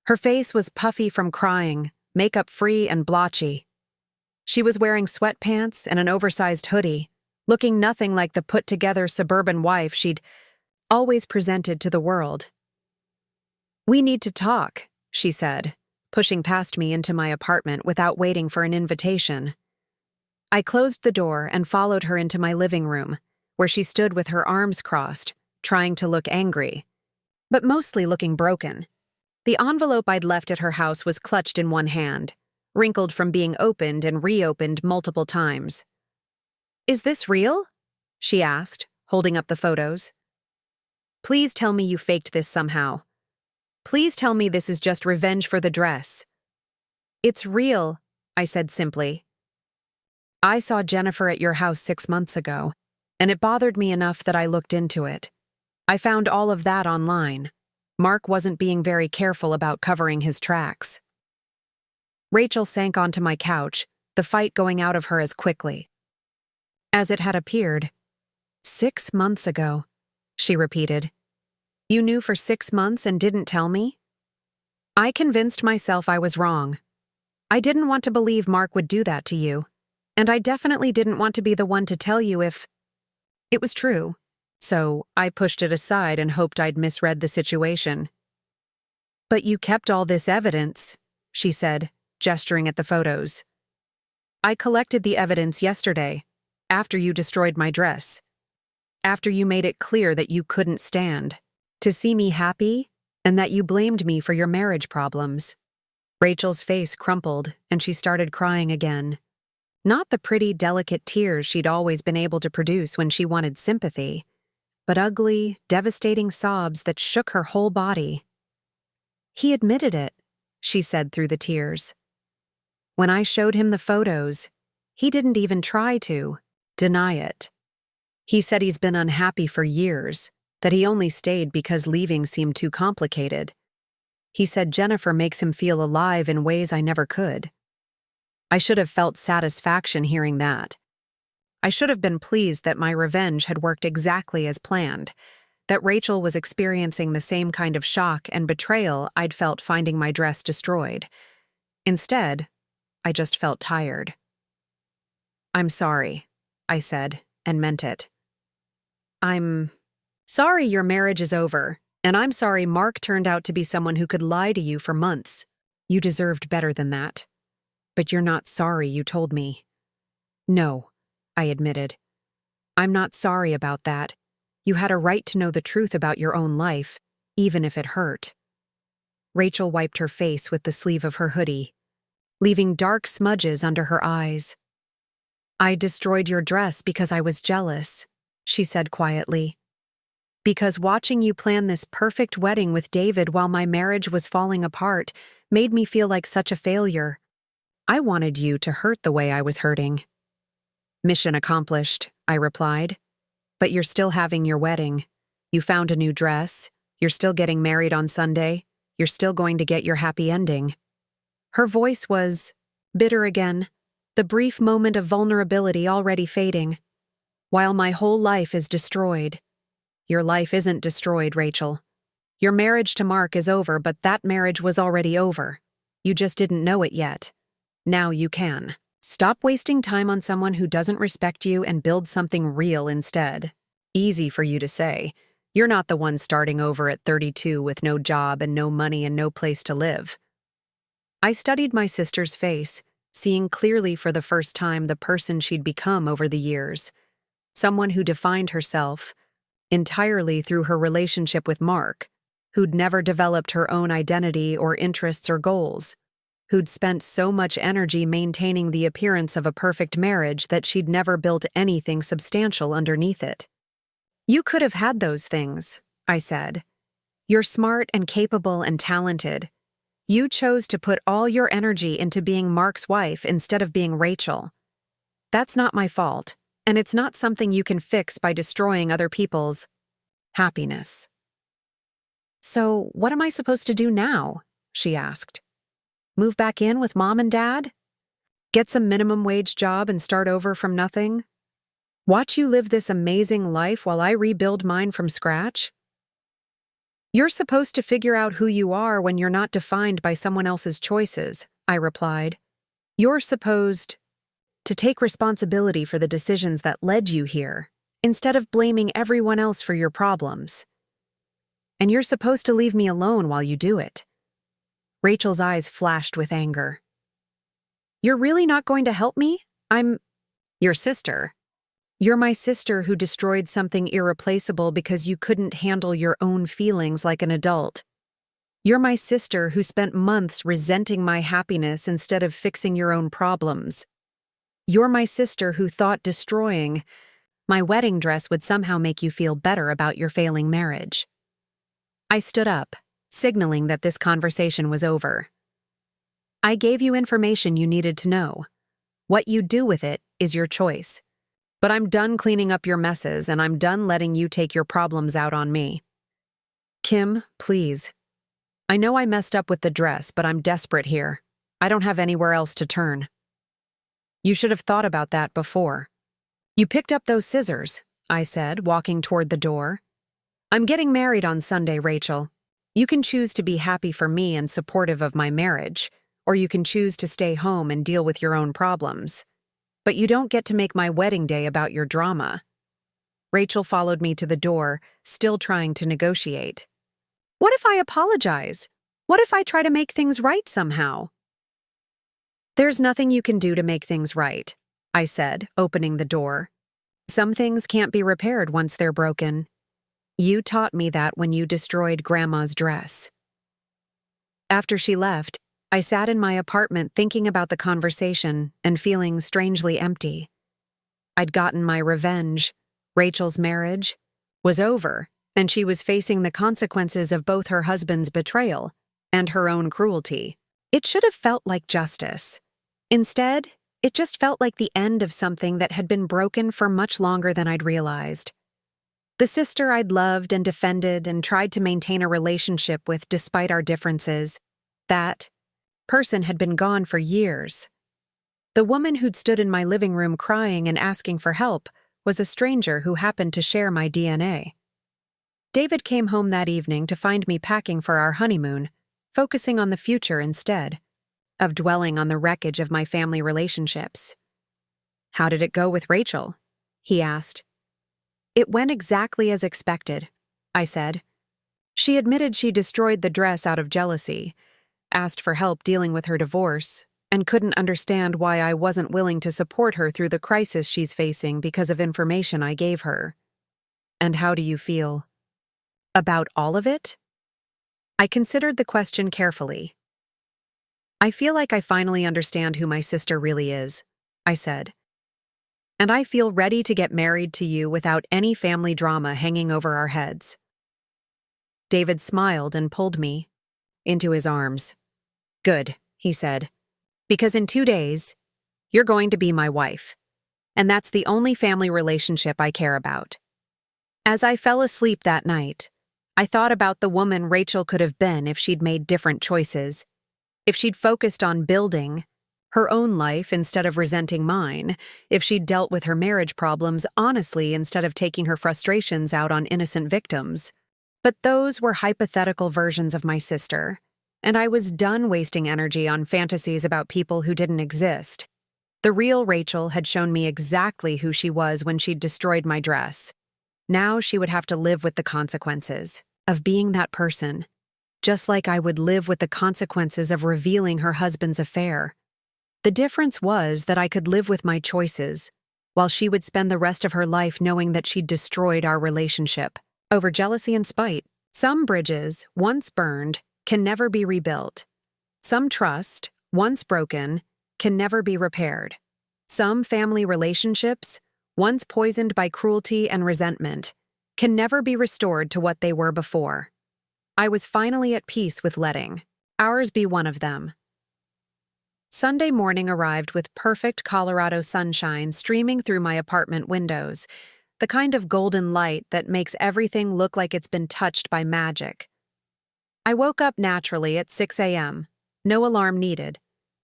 Her face was puffy from crying, makeup-free and blotchy. She was wearing sweatpants and an oversized hoodie, looking nothing like the put-together suburban wife she'd always presented to the world. "We need to talk," she said, pushing past me into my apartment without waiting for an invitation. I closed the door and followed her into my living room, where she stood with her arms crossed, trying to look angry, but mostly looking broken. The envelope I'd left at her house was clutched in one hand, wrinkled from being opened and reopened multiple times. "Is this real?" she asked, holding up the photos. "Please tell me you faked this somehow. Please tell me this is just revenge for the dress." "It's real," I said simply. "I saw Jennifer at your house 6 months ago, and it bothered me enough that I looked into it. I found all of that online. Mark wasn't being very careful about covering his tracks." Rachel sank onto my couch, the fight going out of her as quickly as it had appeared. "6 months ago," she repeated. "You knew for 6 months and didn't tell me?" I convinced myself I was wrong. I didn't want to believe Mark would do that to you, and I definitely didn't want to be the one to tell you if it was true, so I pushed it aside and hoped I'd misread the situation. "But you kept all this evidence," she said, gesturing at the photos. "I collected the evidence yesterday, after you destroyed my dress, after you made it clear that you couldn't stand to see me happy and that you blamed me for your marriage problems." Rachel's face crumpled and she started crying again. Not the pretty, delicate tears she'd always been able to produce when she wanted sympathy, but ugly, devastating sobs that shook her whole body. "He admitted it," she said through the tears. "When I showed him the photos, he didn't even try to deny it. He said he's been unhappy for years, that he only stayed because leaving seemed too complicated. He said Jennifer makes him feel alive in ways I never could." I should have felt satisfaction hearing that. I should have been pleased that my revenge had worked exactly as planned, that Rachel was experiencing the same kind of shock and betrayal I'd felt finding my dress destroyed. Instead, I just felt tired. "I'm sorry," I said, and meant it. "I'm sorry your marriage is over, and I'm sorry Mark turned out to be someone who could lie to you for months. You deserved better than that. But you're not sorry you told me." "No," I admitted. "I'm not sorry about that. You had a right to know the truth about your own life, even if it hurt." Rachel wiped her face with the sleeve of her hoodie, leaving dark smudges under her eyes. "I destroyed your dress because I was jealous," she said quietly. "Because watching you plan this perfect wedding with David while my marriage was falling apart made me feel like such a failure. I wanted you to hurt the way I was hurting." "Mission accomplished," I replied. "But you're still having your wedding. You found a new dress. You're still getting married on Sunday. You're still going to get your happy ending." Her voice was bitter again, the brief moment of vulnerability already fading. "While my whole life is destroyed." "Your life isn't destroyed, Rachel. Your marriage to Mark is over, but that marriage was already over. You just didn't know it yet. Now you can. Stop wasting time on someone who doesn't respect you and build something real instead. Easy for you to say. You're not the one starting over at 32 with no job and no money and no place to live. I studied my sister's face, seeing clearly for the first time the person she'd become over the years. Someone who defined herself entirely through her relationship with Mark, who'd never developed her own identity or interests or goals, who'd spent so much energy maintaining the appearance of a perfect marriage that she'd never built anything substantial underneath it. You could have had those things, I said. You're smart and capable and talented. You chose to put all your energy into being Mark's wife instead of being Rachel. That's not my fault, and it's not something you can fix by destroying other people's happiness. So, what am I supposed to do now? She asked. Move back in with Mom and Dad? Get some minimum wage job and start over from nothing? Watch you live this amazing life while I rebuild mine from scratch? You're supposed to figure out who you are when you're not defined by someone else's choices, I replied. You're supposed to take responsibility for the decisions that led you here, instead of blaming everyone else for your problems. And you're supposed to leave me alone while you do it. Rachel's eyes flashed with anger. You're really not going to help me? I'm your sister. You're my sister who destroyed something irreplaceable because you couldn't handle your own feelings like an adult. You're my sister who spent months resenting my happiness instead of fixing your own problems. You're my sister who thought destroying my wedding dress would somehow make you feel better about your failing marriage. I stood up, signaling that this conversation was over. I gave you information you needed to know. What you do with it is your choice. But I'm done cleaning up your messes, and I'm done letting you take your problems out on me. Kim, please. I know I messed up with the dress, but I'm desperate here. I don't have anywhere else to turn. You should have thought about that before. You picked up those scissors, I said, walking toward the door. I'm getting married on Sunday, Rachel. You can choose to be happy for me and supportive of my marriage, or you can choose to stay home and deal with your own problems. But you don't get to make my wedding day about your drama. Rachel followed me to the door, still trying to negotiate. What if I apologize? What if I try to make things right somehow? There's nothing you can do to make things right, I said, opening the door. Some things can't be repaired once they're broken. You taught me that when you destroyed Grandma's dress. After she left, I sat in my apartment thinking about the conversation and feeling strangely empty. I'd gotten my revenge. Rachel's marriage was over, and she was facing the consequences of both her husband's betrayal and her own cruelty. It should have felt like justice. Instead, it just felt like the end of something that had been broken for much longer than I'd realized. The sister I'd loved and defended and tried to maintain a relationship with despite our differences, that person had been gone for years. The woman who'd stood in my living room crying and asking for help was a stranger who happened to share my DNA. David came home that evening to find me packing for our honeymoon, focusing on the future instead of dwelling on the wreckage of my family relationships. How did it go with Rachel? He asked. It went exactly as expected, I said. She admitted she destroyed the dress out of jealousy, asked for help dealing with her divorce, and couldn't understand why I wasn't willing to support her through the crisis she's facing because of information I gave her. And how do you feel? About all of it? I considered the question carefully. I feel like I finally understand who my sister really is, I said. And I feel ready to get married to you without any family drama hanging over our heads. David smiled and pulled me into his arms. Good, he said, because in 2 days, you're going to be my wife, and that's the only family relationship I care about. As I fell asleep that night, I thought about the woman Rachel could have been if she'd made different choices, if she'd focused on building her own life instead of resenting mine, if she'd dealt with her marriage problems honestly instead of taking her frustrations out on innocent victims. But those were hypothetical versions of my sister, and I was done wasting energy on fantasies about people who didn't exist. The real Rachel had shown me exactly who she was when she'd destroyed my dress. Now she would have to live with the consequences of being that person, just like I would live with the consequences of revealing her husband's affair. The difference was that I could live with my choices, while she would spend the rest of her life knowing that she'd destroyed our relationship over jealousy and spite. Some bridges, once burned, can never be rebuilt. Some trust, once broken, can never be repaired. Some family relationships, once poisoned by cruelty and resentment, can never be restored to what they were before. I was finally at peace with letting ours be one of them. Sunday morning arrived with perfect Colorado sunshine streaming through my apartment windows, the kind of golden light that makes everything look like it's been touched by magic. I woke up naturally at 6 a.m., no alarm needed,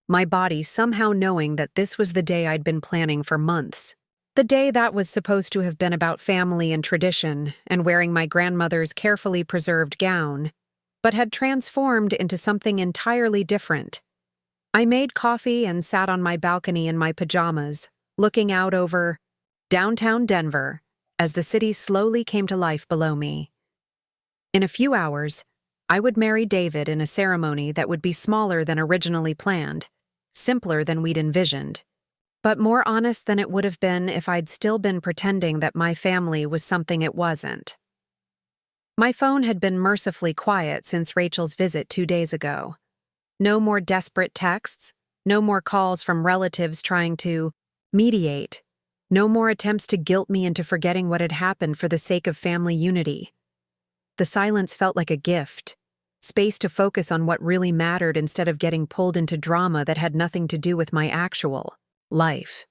my body somehow knowing that this was the day I'd been planning for months. The day that was supposed to have been about family and tradition and wearing my grandmother's carefully preserved gown, but had transformed into something entirely different. I made coffee and sat on my balcony in my pajamas, looking out over downtown Denver as the city slowly came to life below me. In a few hours, I would marry David in a ceremony that would be smaller than originally planned, simpler than we'd envisioned, but more honest than it would have been if I'd still been pretending that my family was something it wasn't. My phone had been mercifully quiet since Rachel's visit 2 days ago. No more desperate texts, no more calls from relatives trying to mediate, no more attempts to guilt me into forgetting what had happened for the sake of family unity. The silence felt like a gift, space to focus on what really mattered instead of getting pulled into drama that had nothing to do with my actual life.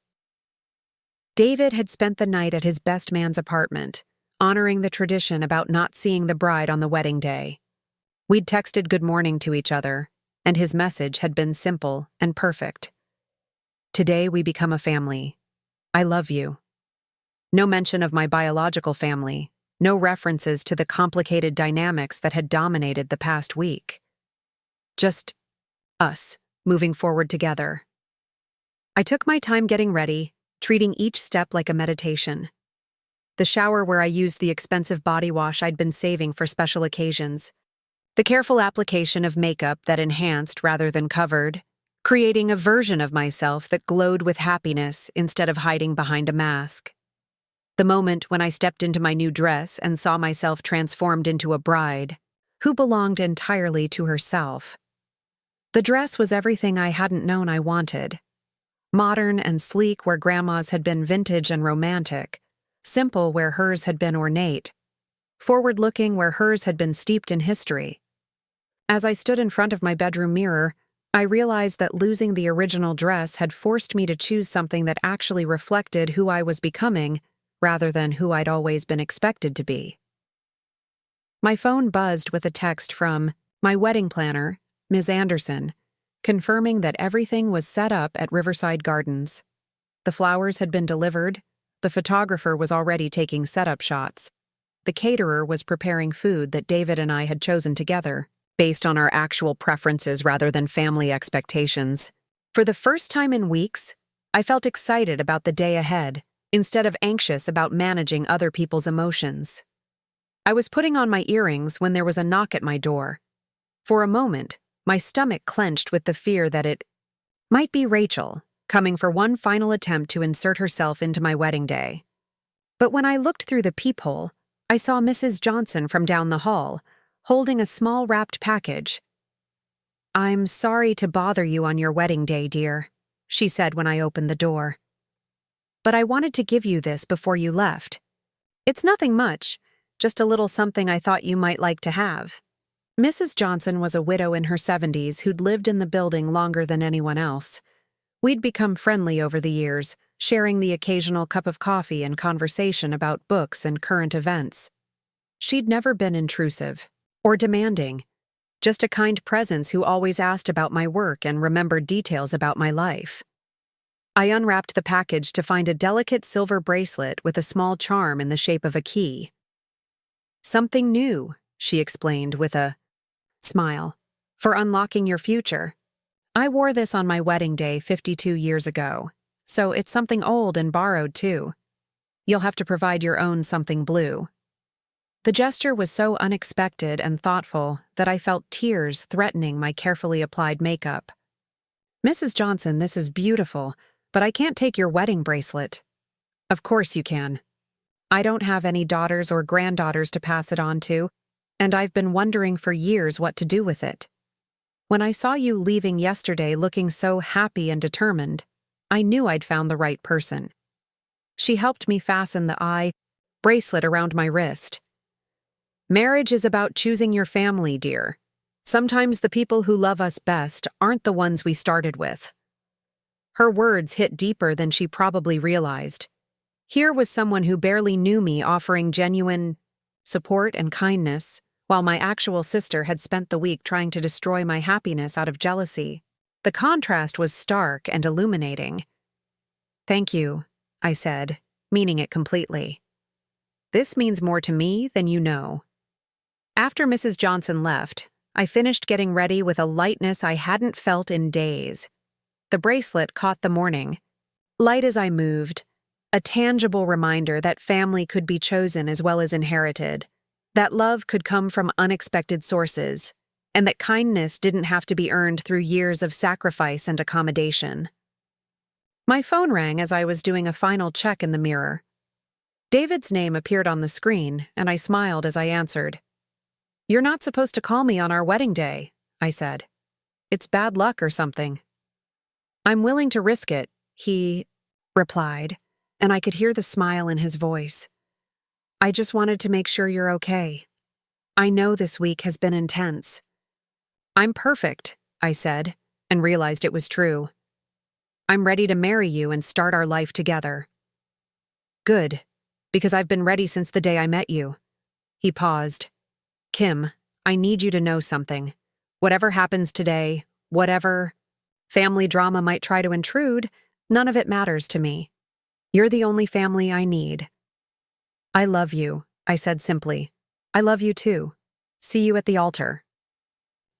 David had spent the night at his best man's apartment, honoring the tradition about not seeing the bride on the wedding day. We'd texted good morning to each other, and his message had been simple and perfect. Today we become a family. I love you. No mention of my biological family, no references to the complicated dynamics that had dominated the past week. Just us, moving forward together. I took my time getting ready, treating each step like a meditation. The shower where I used the expensive body wash I'd been saving for special occasions. The careful application of makeup that enhanced rather than covered, creating a version of myself that glowed with happiness instead of hiding behind a mask. The moment when I stepped into my new dress and saw myself transformed into a bride, who belonged entirely to herself. The dress was everything I hadn't known I wanted. Modern and sleek where Grandma's had been vintage and romantic, simple where hers had been ornate, forward-looking where hers had been steeped in history. As I stood in front of my bedroom mirror, I realized that losing the original dress had forced me to choose something that actually reflected who I was becoming rather than who I'd always been expected to be. My phone buzzed with a text from my wedding planner, Ms. Anderson, confirming that everything was set up at Riverside Gardens. The flowers had been delivered, the photographer was already taking setup shots, the caterer was preparing food that David and I had chosen together, based on our actual preferences rather than family expectations. For the first time in weeks, I felt excited about the day ahead, instead of anxious about managing other people's emotions. I was putting on my earrings when there was a knock at my door. For a moment, my stomach clenched with the fear that it might be Rachel, coming for one final attempt to insert herself into my wedding day. But when I looked through the peephole, I saw Mrs. Johnson from down the hall, holding a small wrapped package. "I'm sorry to bother you on your wedding day, dear," she said when I opened the door. "But I wanted to give you this before you left. It's nothing much, just a little something I thought you might like to have." Mrs. Johnson was a widow in her 70s who'd lived in the building longer than anyone else. We'd become friendly over the years, sharing the occasional cup of coffee and conversation about books and current events. She'd never been intrusive or demanding, just a kind presence who always asked about my work and remembered details about my life. I unwrapped the package to find a delicate silver bracelet with a small charm in the shape of a key. "Something new," she explained with a smile. For unlocking your future. I wore this on my wedding day 52 years ago, so it's something old and borrowed too. You'll have to provide your own something blue. The gesture was so unexpected and thoughtful that I felt tears threatening my carefully applied makeup. Mrs. Johnson, this is beautiful, but I can't take your wedding bracelet. Of course you can. I don't have any daughters or granddaughters to pass it on to, and I've been wondering for years what to do with it. When I saw you leaving yesterday looking so happy and determined, I knew I'd found the right person. She helped me fasten the bracelet around my wrist. Marriage is about choosing your family, dear. Sometimes the people who love us best aren't the ones we started with. Her words hit deeper than she probably realized. Here was someone who barely knew me offering genuine support and kindness, while my actual sister had spent the week trying to destroy my happiness out of jealousy. The contrast was stark and illuminating. Thank you, I said, meaning it completely. This means more to me than you know. After Mrs. Johnson left, I finished getting ready with a lightness I hadn't felt in days. The bracelet caught the morning. Light as I moved, a tangible reminder that family could be chosen as well as inherited, that love could come from unexpected sources, and that kindness didn't have to be earned through years of sacrifice and accommodation. My phone rang as I was doing a final check in the mirror. David's name appeared on the screen, and I smiled as I answered. You're not supposed to call me on our wedding day, I said. It's bad luck or something. I'm willing to risk it, he replied, and I could hear the smile in his voice. I just wanted to make sure you're okay. I know this week has been intense. I'm perfect, I said, and realized it was true. I'm ready to marry you and start our life together. Good, because I've been ready since the day I met you. He paused. Kim, I need you to know something. Whatever happens today, whatever family drama might try to intrude, none of it matters to me. You're the only family I need. I love you, I said simply. I love you too. See you at the altar.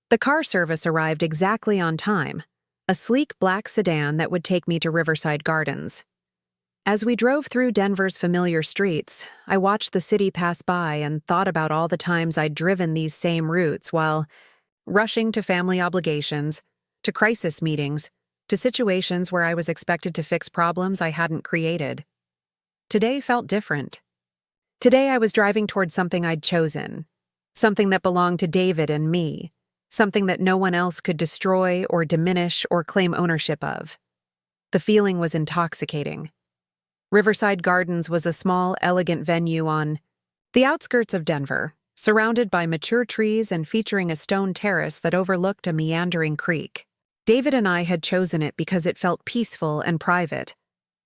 The car service arrived exactly on time, a sleek black sedan that would take me to Riverside Gardens. As we drove through Denver's familiar streets, I watched the city pass by and thought about all the times I'd driven these same routes while rushing to family obligations, to crisis meetings, to situations where I was expected to fix problems I hadn't created. Today felt different. Today I was driving toward something I'd chosen, something that belonged to David and me, something that no one else could destroy or diminish or claim ownership of. The feeling was intoxicating. Riverside Gardens was a small, elegant venue on the outskirts of Denver, surrounded by mature trees and featuring a stone terrace that overlooked a meandering creek. David and I had chosen it because it felt peaceful and private,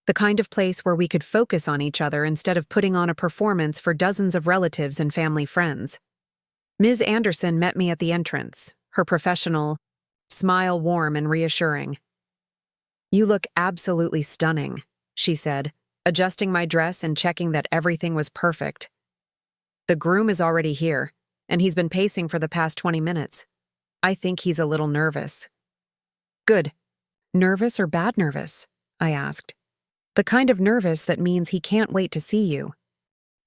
the kind of place where we could focus on each other instead of putting on a performance for dozens of relatives and family friends. Ms. Anderson met me at the entrance, her professional smile warm and reassuring. You look absolutely stunning, she said, adjusting my dress and checking that everything was perfect. The groom is already here, and he's been pacing for the past 20 minutes. I think he's a little nervous. Good. Nervous or bad nervous? I asked. The kind of nervous that means he can't wait to see you.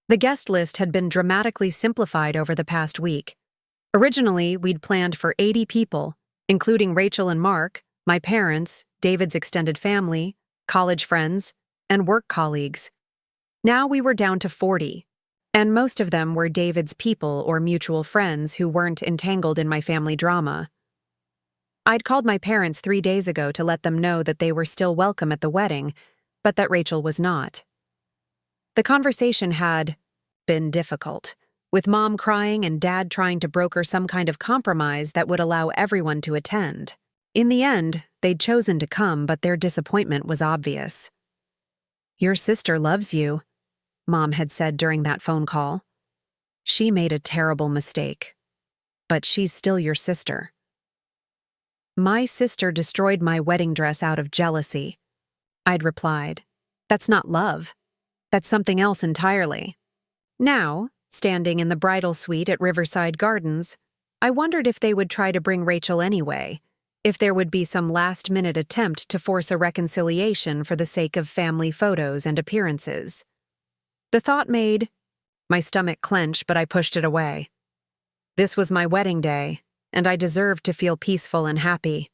The guest list had been dramatically simplified over the past week. Originally, we'd planned for 80 people, including Rachel and Mark, my parents, David's extended family, college friends, and work colleagues. Now we were down to 40, and most of them were David's people or mutual friends who weren't entangled in my family drama. I'd called my parents 3 days ago to let them know that they were still welcome at the wedding, but that Rachel was not. The conversation had been difficult, with Mom crying and Dad trying to broker some kind of compromise that would allow everyone to attend. In the end, they'd chosen to come, but their disappointment was obvious. Your sister loves you, Mom had said during that phone call. She made a terrible mistake, but she's still your sister. My sister destroyed my wedding dress out of jealousy. I'd replied, that's not love. That's something else entirely. Now, standing in the bridal suite at Riverside Gardens, I wondered if they would try to bring Rachel anyway, if there would be some last-minute attempt to force a reconciliation for the sake of family photos and appearances. The thought made my stomach clench, but I pushed it away. This was my wedding day, and I deserved to feel peaceful and happy.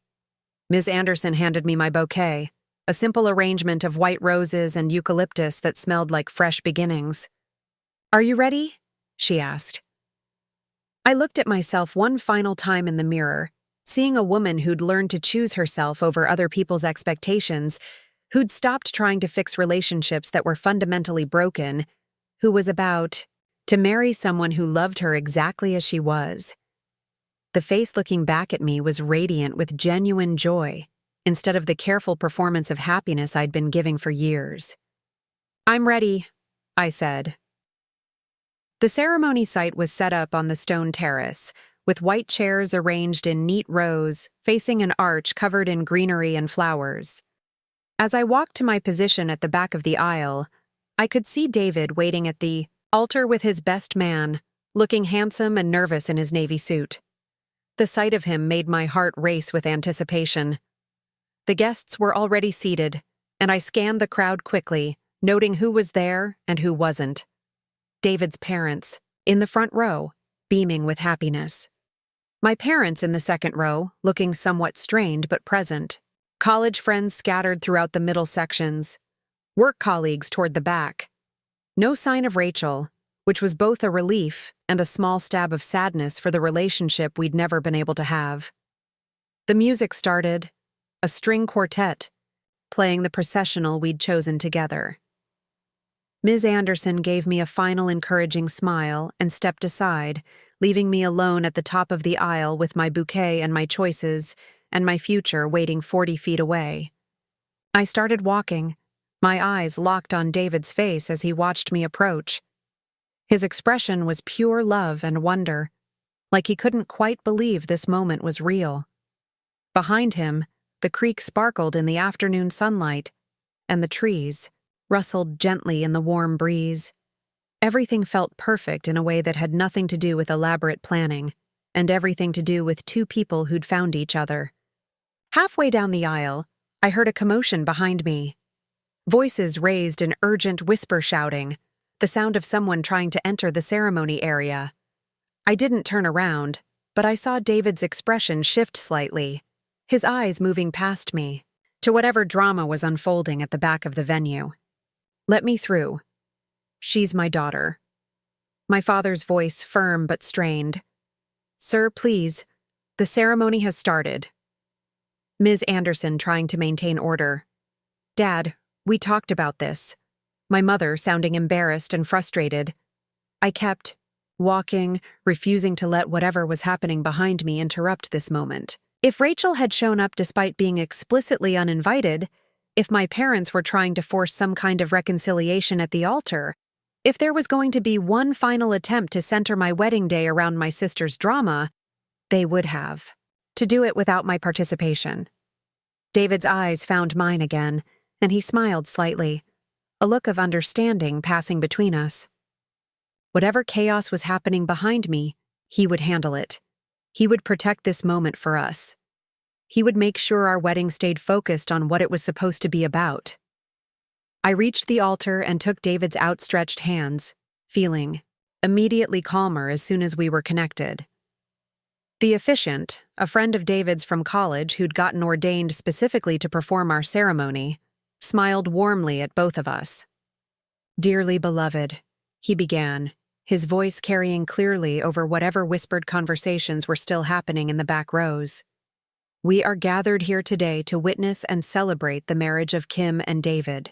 Ms. Anderson handed me my bouquet, a simple arrangement of white roses and eucalyptus that smelled like fresh beginnings. "Are you ready?" she asked. I looked at myself one final time in the mirror, seeing a woman who'd learned to choose herself over other people's expectations, who'd stopped trying to fix relationships that were fundamentally broken, who was about to marry someone who loved her exactly as she was. The face looking back at me was radiant with genuine joy, instead of the careful performance of happiness I'd been giving for years. "I'm ready," I said. The ceremony site was set up on the stone terrace, with white chairs arranged in neat rows, facing an arch covered in greenery and flowers. As I walked to my position at the back of the aisle, I could see David waiting at the altar with his best man, looking handsome and nervous in his navy suit. The sight of him made my heart race with anticipation. The guests were already seated, and I scanned the crowd quickly, noting who was there and who wasn't. David's parents, in the front row, beaming with happiness. My parents in the second row, looking somewhat strained but present. College friends scattered throughout the middle sections. Work colleagues toward the back. No sign of Rachel, which was both a relief and a small stab of sadness for the relationship we'd never been able to have. The music started, a string quartet, playing the processional we'd chosen together. Ms. Anderson gave me a final encouraging smile and stepped aside, leaving me alone at the top of the aisle with my bouquet and my choices, and my future waiting 40 feet away. I started walking, my eyes locked on David's face as he watched me approach. His expression was pure love and wonder, like he couldn't quite believe this moment was real. Behind him, the creek sparkled in the afternoon sunlight, and the trees rustled gently in the warm breeze. Everything felt perfect in a way that had nothing to do with elaborate planning, and everything to do with two people who'd found each other. Halfway down the aisle, I heard a commotion behind me. Voices raised in urgent whisper shouting, the sound of someone trying to enter the ceremony area. I didn't turn around, but I saw David's expression shift slightly, his eyes moving past me, to whatever drama was unfolding at the back of the venue. "Let me through. She's my daughter." My father's voice firm but strained. "Sir, please. The ceremony has started." Ms. Anderson trying to maintain order. "Dad, we talked about this." My mother sounding embarrassed and frustrated. I kept walking, refusing to let whatever was happening behind me interrupt this moment. If Rachel had shown up despite being explicitly uninvited, if my parents were trying to force some kind of reconciliation at the altar, if there was going to be one final attempt to center my wedding day around my sister's drama, they would have. To do it without my participation. David's eyes found mine again, and he smiled slightly, a look of understanding passing between us. Whatever chaos was happening behind me, he would handle it. He would protect this moment for us. He would make sure our wedding stayed focused on what it was supposed to be about. I reached the altar and took David's outstretched hands, feeling immediately calmer as soon as we were connected. The officiant, a friend of David's from college who'd gotten ordained specifically to perform our ceremony, smiled warmly at both of us. "Dearly beloved," he began, his voice carrying clearly over whatever whispered conversations were still happening in the back rows. "We are gathered here today to witness and celebrate the marriage of Kim and David."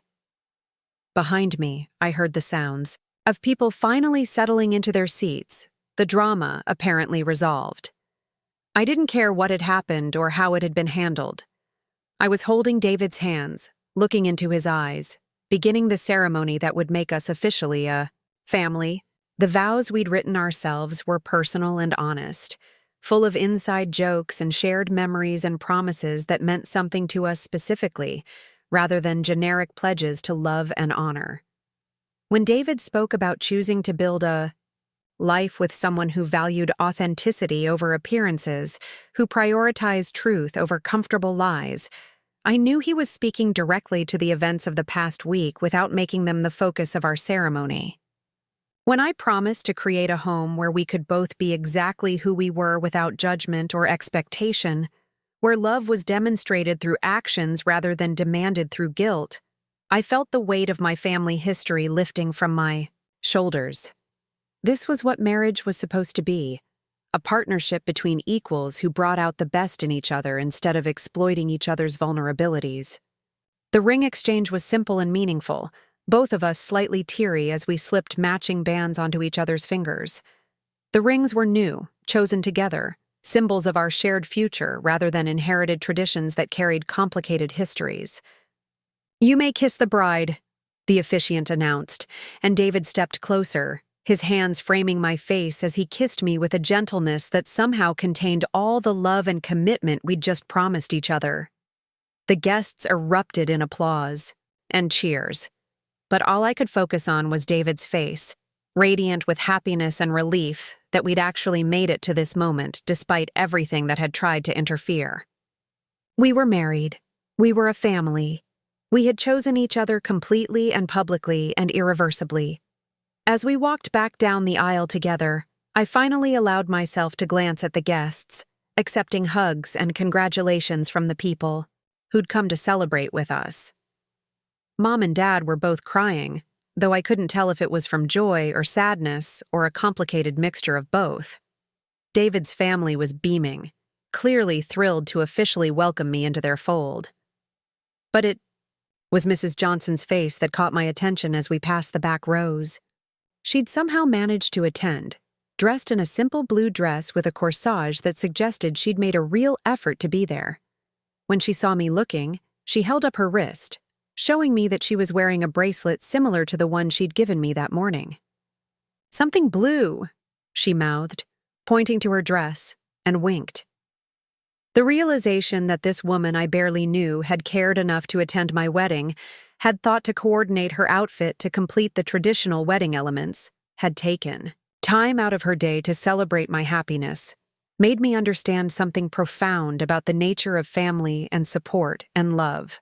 Behind me, I heard the sounds of people finally settling into their seats, the drama apparently resolved. I didn't care what had happened or how it had been handled. I was holding David's hands, looking into his eyes, beginning the ceremony that would make us officially a family. The vows we'd written ourselves were personal and honest, full of inside jokes and shared memories and promises that meant something to us specifically, rather than generic pledges to love and honor. When David spoke about choosing to build a life with someone who valued authenticity over appearances, who prioritized truth over comfortable lies. I knew he was speaking directly to the events of the past week without making them the focus of our ceremony. When I promised to create a home where we could both be exactly who we were without judgment or expectation, where love was demonstrated through actions rather than demanded through guilt, I felt the weight of my family history lifting from my shoulders. This was what marriage was supposed to be, a partnership between equals who brought out the best in each other instead of exploiting each other's vulnerabilities. The ring exchange was simple and meaningful, both of us slightly teary as we slipped matching bands onto each other's fingers. The rings were new, chosen together, symbols of our shared future rather than inherited traditions that carried complicated histories. "You may kiss the bride," the officiant announced, and David stepped closer, his hands framing my face as he kissed me with a gentleness that somehow contained all the love and commitment we'd just promised each other. The guests erupted in applause and cheers, but all I could focus on was David's face, radiant with happiness and relief that we'd actually made it to this moment despite everything that had tried to interfere. We were married. We were a family. We had chosen each other completely and publicly and irreversibly. As we walked back down the aisle together, I finally allowed myself to glance at the guests, accepting hugs and congratulations from the people who'd come to celebrate with us. Mom and Dad were both crying, though I couldn't tell if it was from joy or sadness or a complicated mixture of both. David's family was beaming, clearly thrilled to officially welcome me into their fold. But it was Mrs. Johnson's face that caught my attention as we passed the back rows. She'd somehow managed to attend, dressed in a simple blue dress with a corsage that suggested she'd made a real effort to be there. When she saw me looking, she held up her wrist, showing me that she was wearing a bracelet similar to the one she'd given me that morning. "Something blue," she mouthed, pointing to her dress, and winked. The realization that this woman I barely knew had cared enough to attend my wedding, had thought to coordinate her outfit to complete the traditional wedding elements, had taken time out of her day to celebrate my happiness, made me understand something profound about the nature of family and support and love.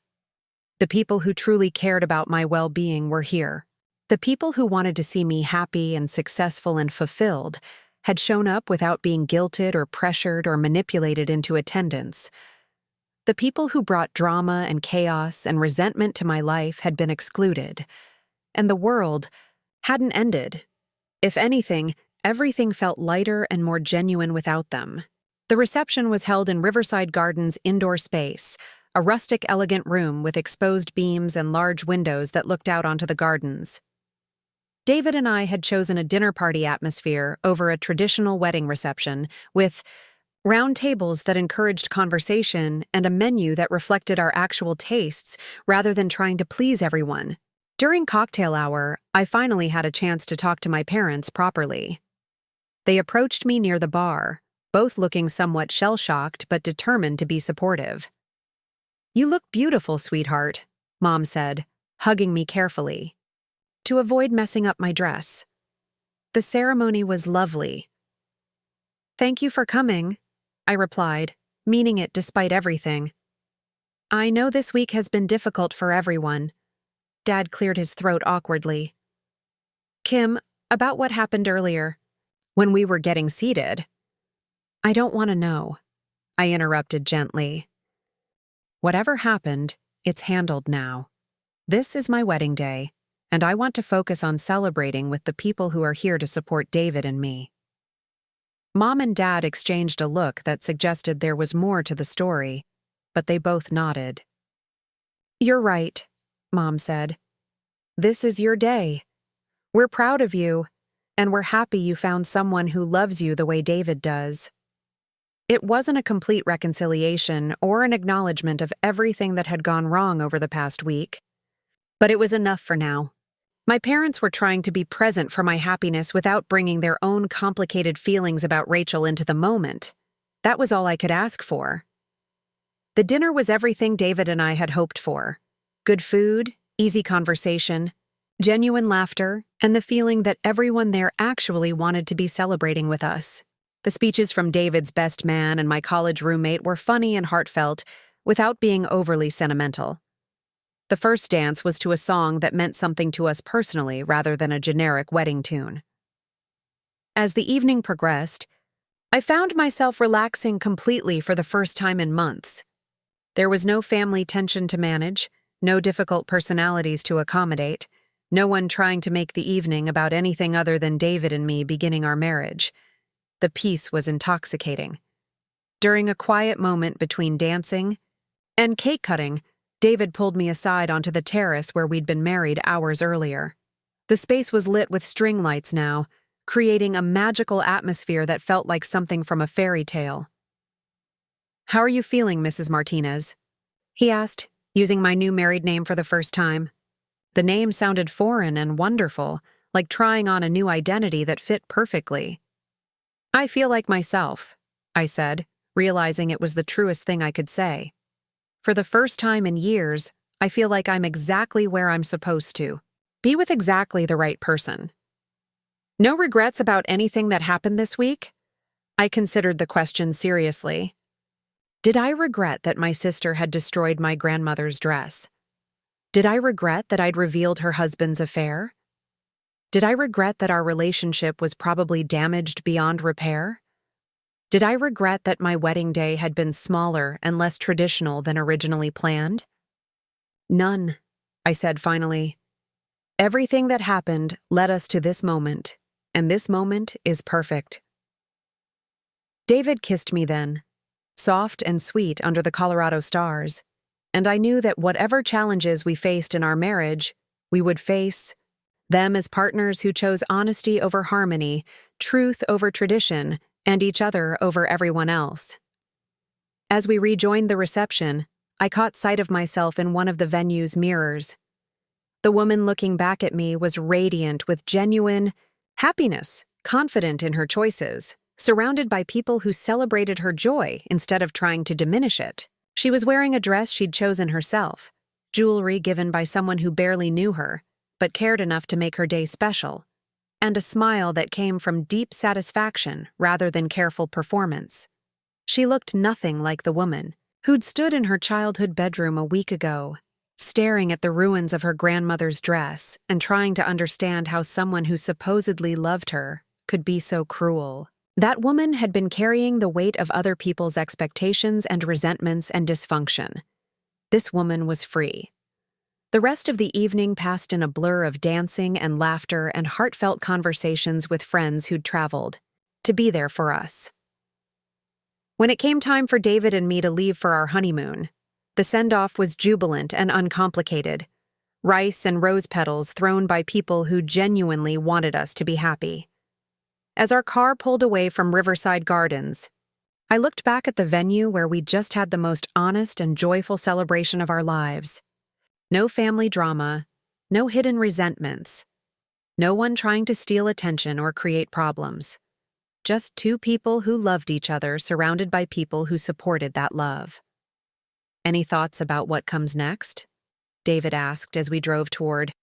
The people who truly cared about my well-being were here. The people who wanted to see me happy and successful and fulfilled had shown up without being guilted or pressured or manipulated into attendance. The people who brought drama and chaos and resentment to my life had been excluded, and the world hadn't ended. If anything, everything felt lighter and more genuine without them. The reception was held in Riverside Gardens' indoor space, a rustic, elegant room with exposed beams and large windows that looked out onto the gardens. David and I had chosen a dinner party atmosphere over a traditional wedding reception, with round tables that encouraged conversation and a menu that reflected our actual tastes rather than trying to please everyone. During cocktail hour, I finally had a chance to talk to my parents properly. They approached me near the bar, both looking somewhat shell-shocked but determined to be supportive. "You look beautiful, sweetheart," Mom said, hugging me carefully, to avoid messing up my dress. The ceremony was lovely. "Thank you for coming," I replied, meaning it despite everything. "I know this week has been difficult for everyone." Dad cleared his throat awkwardly. "Kim, about what happened earlier, when we were getting seated." "I don't want to know," I interrupted gently. "Whatever happened, it's handled now. This is my wedding day, and I want to focus on celebrating with the people who are here to support David and me." Mom and Dad exchanged a look that suggested there was more to the story, but they both nodded. "You're right," Mom said. "This is your day. We're proud of you, and we're happy you found someone who loves you the way David does." It wasn't a complete reconciliation or an acknowledgement of everything that had gone wrong over the past week, but it was enough for now. My parents were trying to be present for my happiness without bringing their own complicated feelings about Rachel into the moment. That was all I could ask for. The dinner was everything David and I had hoped for. Good food, easy conversation, Genuine laughter, and the feeling that everyone there actually wanted to be celebrating with us. The speeches from David's best man and my college roommate were funny and heartfelt, without being overly sentimental. The first dance was to a song that meant something to us personally rather than a generic wedding tune. As the evening progressed, I found myself relaxing completely for the first time in months. There was no family tension to manage, no difficult personalities to accommodate, no one trying to make the evening about anything other than David and me beginning our marriage. The peace was intoxicating. During a quiet moment between dancing and cake cutting, David pulled me aside onto the terrace where we'd been married hours earlier. The space was lit with string lights now, creating a magical atmosphere that felt like something from a fairy tale. "How are you feeling, Mrs. Martinez?" he asked, using my new married name for the first time. The name sounded foreign and wonderful, like trying on a new identity that fit perfectly. "I feel like myself," I said, realizing it was the truest thing I could say. For the first time in years, I feel like I'm exactly where I'm supposed to. Be with exactly the right person. "No regrets about anything that happened this week?" I considered the question seriously. Did I regret that my sister had destroyed my grandmother's dress? Did I regret that I'd revealed her husband's affair? Did I regret that our relationship was probably damaged beyond repair? Did I regret that my wedding day had been smaller and less traditional than originally planned? None, I said finally. Everything that happened led us to this moment, and this moment is perfect. David kissed me then, soft and sweet under the Colorado stars, and I knew that whatever challenges we faced in our marriage, we would face them as partners who chose honesty over harmony, truth over tradition, and each other over everyone else. As we rejoined the reception, I caught sight of myself in one of the venue's mirrors. The woman looking back at me was radiant with genuine happiness, confident in her choices, surrounded by people who celebrated her joy instead of trying to diminish it. She was wearing a dress she'd chosen herself, jewelry given by someone who barely knew her, but cared enough to make her day special, and a smile that came from deep satisfaction rather than careful performance. She looked nothing like the woman who'd stood in her childhood bedroom a week ago, staring at the ruins of her grandmother's dress and trying to understand how someone who supposedly loved her could be so cruel. That woman had been carrying the weight of other people's expectations and resentments and dysfunction. This woman was free. The rest of the evening passed in a blur of dancing and laughter and heartfelt conversations with friends who'd traveled to be there for us. When it came time for David and me to leave for our honeymoon, the send-off was jubilant and uncomplicated. Rice and rose petals thrown by people who genuinely wanted us to be happy. As our car pulled away from Riverside Gardens, I looked back at the venue where we'd just had the most honest and joyful celebration of our lives. No family drama, no hidden resentments, no one trying to steal attention or create problems. Just two people who loved each other surrounded by people who supported that love. "Any thoughts about what comes next?" David asked as we drove toward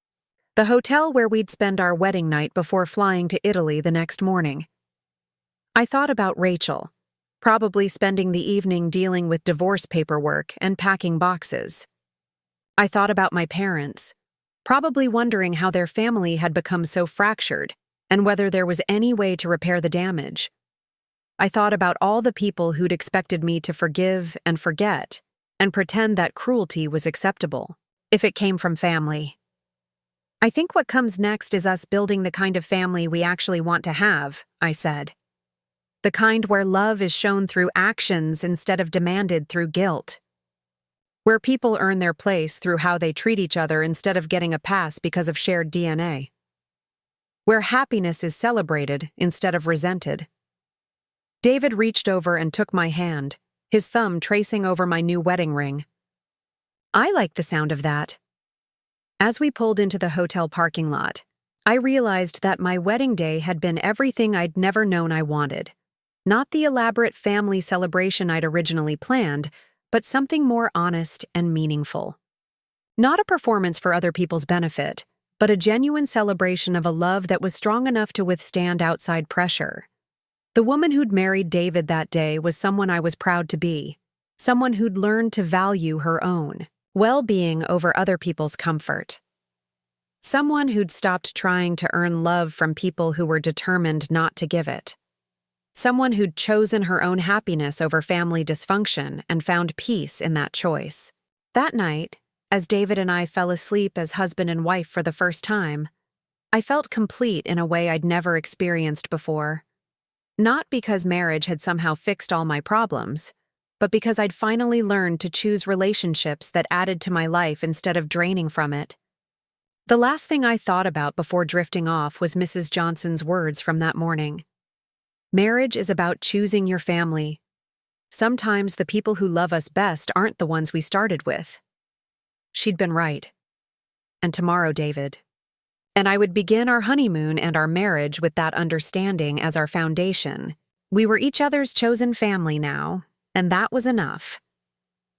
the hotel where we'd spend our wedding night before flying to Italy the next morning. I thought about Rachel, probably spending the evening dealing with divorce paperwork and packing boxes. I thought about my parents, probably wondering how their family had become so fractured and whether there was any way to repair the damage. I thought about all the people who'd expected me to forgive and forget and pretend that cruelty was acceptable, if it came from family. "I think what comes next is us building the kind of family we actually want to have," I said. "The kind where love is shown through actions instead of demanded through guilt. Where people earn their place through how they treat each other instead of getting a pass because of shared DNA. Where happiness is celebrated instead of resented." David reached over and took my hand, his thumb tracing over my new wedding ring. I liked the sound of that. As we pulled into the hotel parking lot, I realized that my wedding day had been everything I'd never known I wanted. Not the elaborate family celebration I'd originally planned, but something more honest and meaningful. Not a performance for other people's benefit, but a genuine celebration of a love that was strong enough to withstand outside pressure. The woman who'd married David that day was someone I was proud to be, someone who'd learned to value her own well-being over other people's comfort. Someone who'd stopped trying to earn love from people who were determined not to give it. Someone who'd chosen her own happiness over family dysfunction and found peace in that choice. That night, as David and I fell asleep as husband and wife for the first time, I felt complete in a way I'd never experienced before. Not because marriage had somehow fixed all my problems, but because I'd finally learned to choose relationships that added to my life instead of draining from it. The last thing I thought about before drifting off was Mrs. Johnson's words from that morning. Marriage is about choosing your family. Sometimes the people who love us best aren't the ones we started with. She'd been right. And tomorrow, David. And I would begin our honeymoon and our marriage with that understanding as our foundation. We were each other's chosen family now, and that was enough.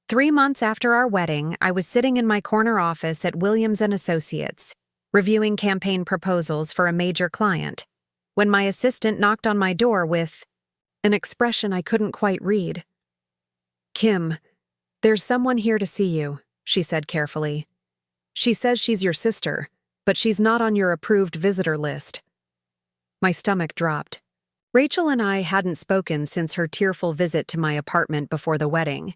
3 months after our wedding, I was sitting in my corner office at Williams & Associates, reviewing campaign proposals for a major client, when my assistant knocked on my door with an expression I couldn't quite read. "Kim, there's someone here to see you," she said carefully. "She says she's your sister, but she's not on your approved visitor list." My stomach dropped. Rachel and I hadn't spoken since her tearful visit to my apartment before the wedding.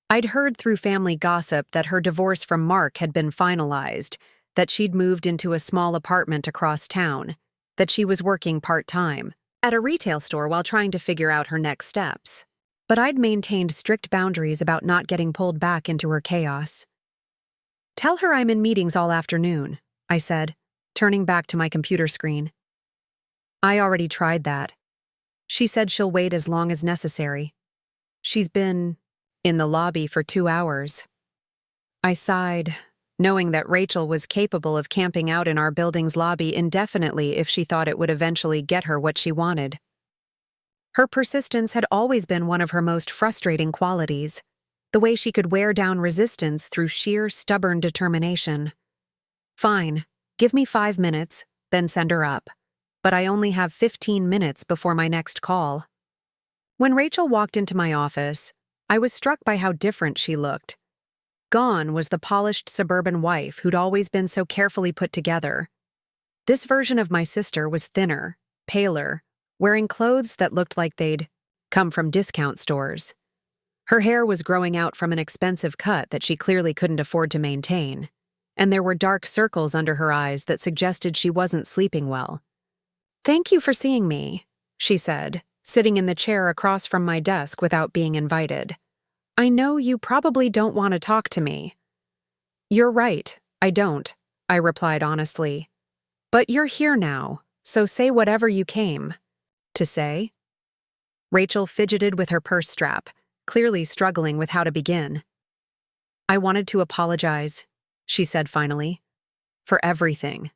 I'd heard through family gossip that her divorce from Mark had been finalized, that she'd moved into a small apartment across town, that she was working part-time at a retail store while trying to figure out her next steps. But I'd maintained strict boundaries about not getting pulled back into her chaos. "Tell her I'm in meetings all afternoon," I said, turning back to my computer screen. "I already tried that. She said she'll wait as long as necessary. She's been in the lobby for 2 hours." I sighed, knowing that Rachel was capable of camping out in our building's lobby indefinitely if she thought it would eventually get her what she wanted. Her persistence had always been one of her most frustrating qualities, the way she could wear down resistance through sheer stubborn determination. "Fine, give me 5 minutes, then send her up. But I only have 15 minutes before my next call." When Rachel walked into my office, I was struck by how different she looked. Gone was the polished suburban wife who'd always been so carefully put together. This version of my sister was thinner, paler, wearing clothes that looked like they'd come from discount stores. Her hair was growing out from an expensive cut that she clearly couldn't afford to maintain, and there were dark circles under her eyes that suggested she wasn't sleeping well. "Thank you for seeing me," she said, sitting in the chair across from my desk without being invited. "I know you probably don't want to talk to me." "You're right, I don't," I replied honestly. "But you're here now, so say whatever you came to say." Rachel fidgeted with her purse strap, clearly struggling with how to begin. "I wanted to apologize," she said finally, "for everything.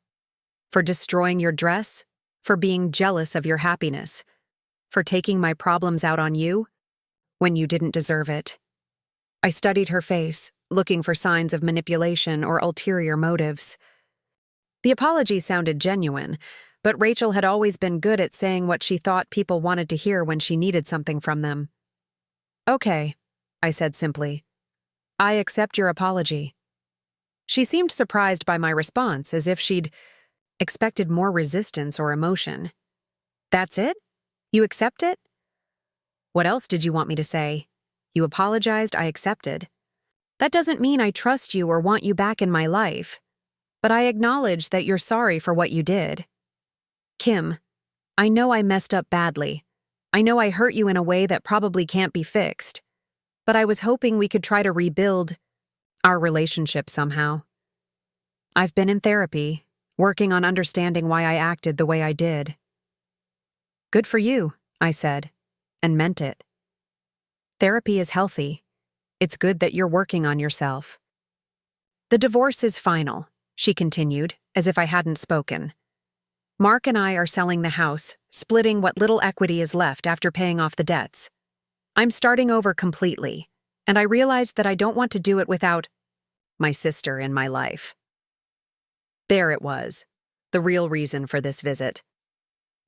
For destroying your dress, for being jealous of your happiness, for taking my problems out on you when you didn't deserve it." I studied her face, looking for signs of manipulation or ulterior motives. The apology sounded genuine, but Rachel had always been good at saying what she thought people wanted to hear when she needed something from them. "Okay," I said simply. "I accept your apology." She seemed surprised by my response, as if she'd expected more resistance or emotion. "That's it? You accept it?" "What else did you want me to say? You apologized, I accepted. That doesn't mean I trust you or want you back in my life, but I acknowledge that you're sorry for what you did. Kim, I know I messed up badly. I know I hurt you in a way that probably can't be fixed, but I was hoping we could try to rebuild our relationship somehow. I've been in therapy, working on understanding why I acted the way I did." "Good for you," I said, and meant it. "Therapy is healthy. It's good that you're working on yourself." "The divorce is final," she continued, as if I hadn't spoken. "Mark and I are selling the house, splitting what little equity is left after paying off the debts. I'm starting over completely, and I realized that I don't want to do it without my sister in my life." There it was, the real reason for this visit.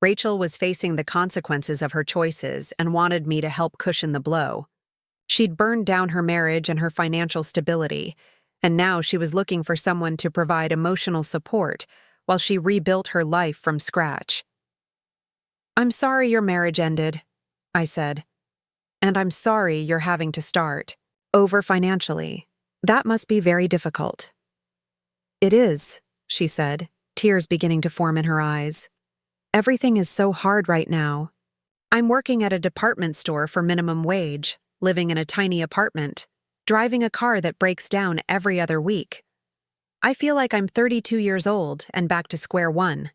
Rachel was facing the consequences of her choices and wanted me to help cushion the blow. She'd burned down her marriage and her financial stability, and now she was looking for someone to provide emotional support while she rebuilt her life from scratch. "I'm sorry your marriage ended," I said. "And I'm sorry you're having to start over financially. That must be very difficult." "It is," she said, tears beginning to form in her eyes. "Everything is so hard right now. I'm working at a department store for minimum wage, living in a tiny apartment, driving a car that breaks down every other week. I feel like I'm 32 years old and back to square one."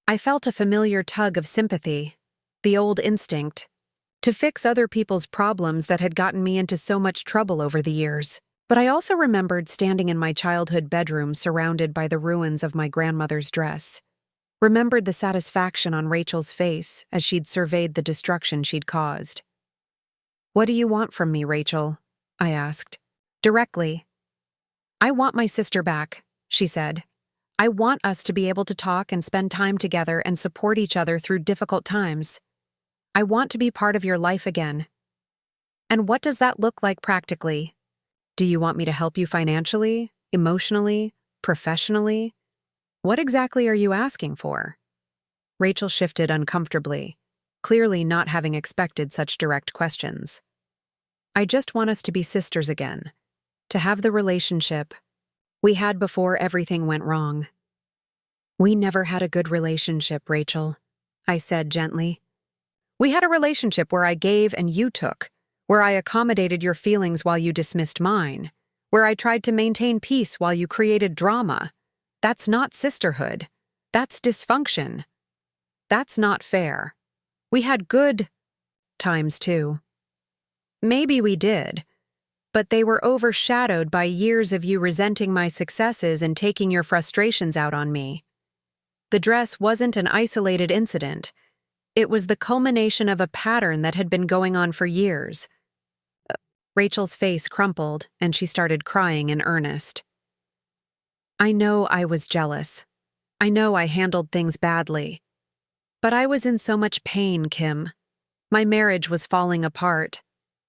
I felt a familiar tug of sympathy, the old instinct, to fix other people's problems that had gotten me into so much trouble over the years. But I also remembered standing in my childhood bedroom surrounded by the ruins of my grandmother's dress. Remembered the satisfaction on Rachel's face as she'd surveyed the destruction she'd caused. "What do you want from me, Rachel?" I asked. Directly. "I want my sister back," she said. "I want us to be able to talk and spend time together and support each other through difficult times. I want to be part of your life again." "And what does that look like practically? Do you want me to help you financially, emotionally, professionally? What exactly are you asking for?" Rachel shifted uncomfortably, clearly not having expected such direct questions. "I just want us to be sisters again, to have the relationship we had before everything went wrong." "We never had a good relationship, Rachel," I said gently. "We had a relationship where I gave and you took, where I accommodated your feelings while you dismissed mine, where I tried to maintain peace while you created drama. That's not sisterhood. That's dysfunction. That's not fair. We had good times too." "Maybe we did, but they were overshadowed by years of you resenting my successes and taking your frustrations out on me. The dress wasn't an isolated incident. It was the culmination of a pattern that had been going on for years." Rachel's face crumpled, and she started crying in earnest. "I know I was jealous. I know I handled things badly. But I was in so much pain, Kim. My marriage was falling apart.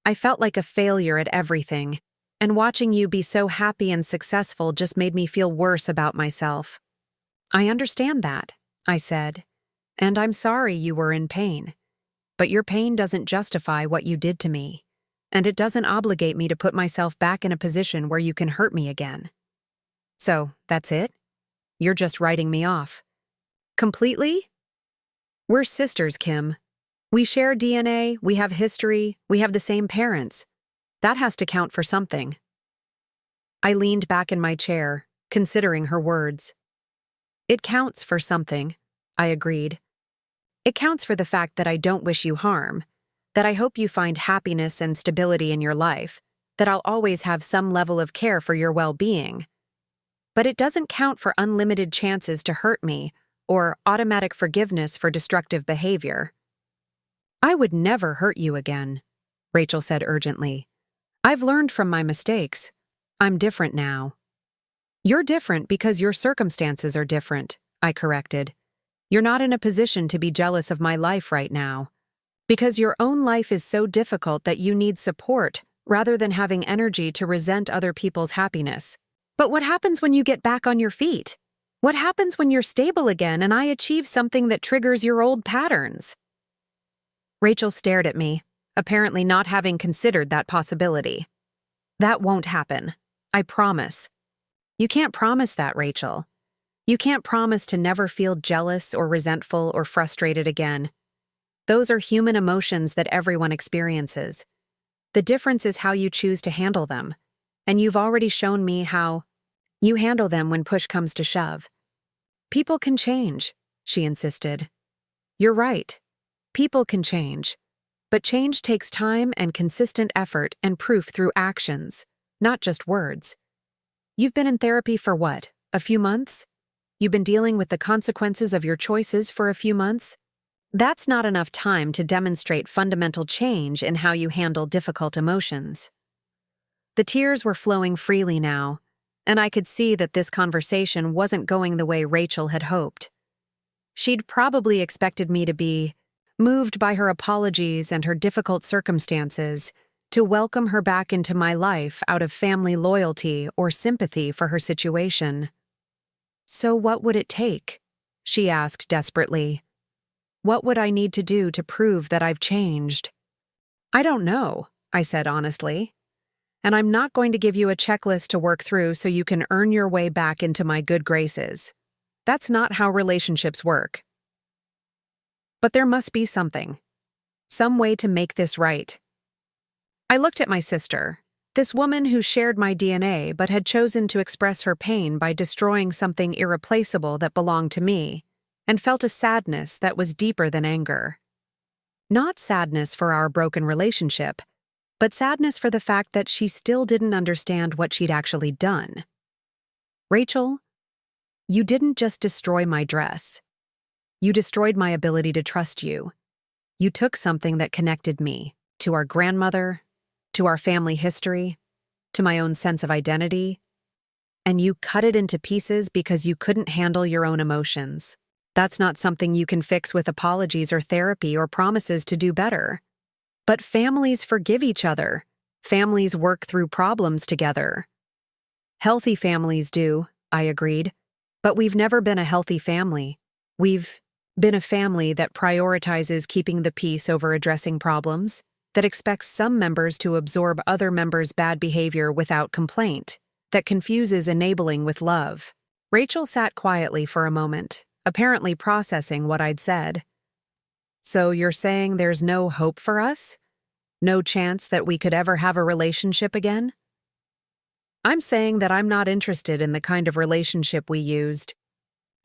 I felt like a failure at everything, and watching you be so happy and successful just made me feel worse about myself." "I understand that," I said, "and I'm sorry you were in pain. But your pain doesn't justify what you did to me, and it doesn't obligate me to put myself back in a position where you can hurt me again." "So, that's it? You're just writing me off completely?" "We're sisters, Kim. We share DNA, we have history, we have the same parents. That has to count for something." I leaned back in my chair, considering her words. "It counts for something," I agreed. "It counts for the fact that I don't wish you harm, that I hope you find happiness and stability in your life, that I'll always have some level of care for your well-being. But it doesn't count for unlimited chances to hurt me or automatic forgiveness for destructive behavior." "I would never hurt you again," Rachel said urgently. "I've learned from my mistakes. I'm different now." "You're different because your circumstances are different," I corrected. "You're not in a position to be jealous of my life right now, because your own life is so difficult that you need support rather than having energy to resent other people's happiness." "But what happens when you get back on your feet? What happens when you're stable again and I achieve something that triggers your old patterns?" Rachel stared at me, apparently not having considered that possibility. "That won't happen. I promise." "You can't promise that, Rachel. You can't promise to never feel jealous or resentful or frustrated again. Those are human emotions that everyone experiences. The difference is how you choose to handle them, and you've already shown me how you handle them when push comes to shove." "People can change," she insisted. "You're right. People can change. But change takes time and consistent effort and proof through actions, not just words. You've been in therapy for what, a few months? You've been dealing with the consequences of your choices for a few months? That's not enough time to demonstrate fundamental change in how you handle difficult emotions." The tears were flowing freely now, and I could see that this conversation wasn't going the way Rachel had hoped. She'd probably expected me to be moved by her apologies and her difficult circumstances, to welcome her back into my life out of family loyalty or sympathy for her situation. "So what would it take?" she asked desperately. "What would I need to do to prove that I've changed?" "I don't know," I said honestly. "And I'm not going to give you a checklist to work through so you can earn your way back into my good graces. That's not how relationships work. But there must be something. Some way to make this right." I looked at my sister, this woman who shared my DNA but had chosen to express her pain by destroying something irreplaceable that belonged to me, and felt a sadness that was deeper than anger. Not sadness for our broken relationship, but sadness for the fact that she still didn't understand what she'd actually done. "Rachel, you didn't just destroy my dress. You destroyed my ability to trust you. You took something that connected me to our grandmother, to our family history, to my own sense of identity, and you cut it into pieces because you couldn't handle your own emotions. That's not something you can fix with apologies or therapy or promises to do better. But families forgive each other. Families work through problems together." "Healthy families do," I agreed. "But we've never been a healthy family. We've been a family that prioritizes keeping the peace over addressing problems, that expects some members to absorb other members' bad behavior without complaint, that confuses enabling with love." Rachel sat quietly for a moment, apparently processing what I'd said. "So you're saying there's no hope for us? No chance that we could ever have a relationship again?" "I'm saying that I'm not interested in the kind of relationship we used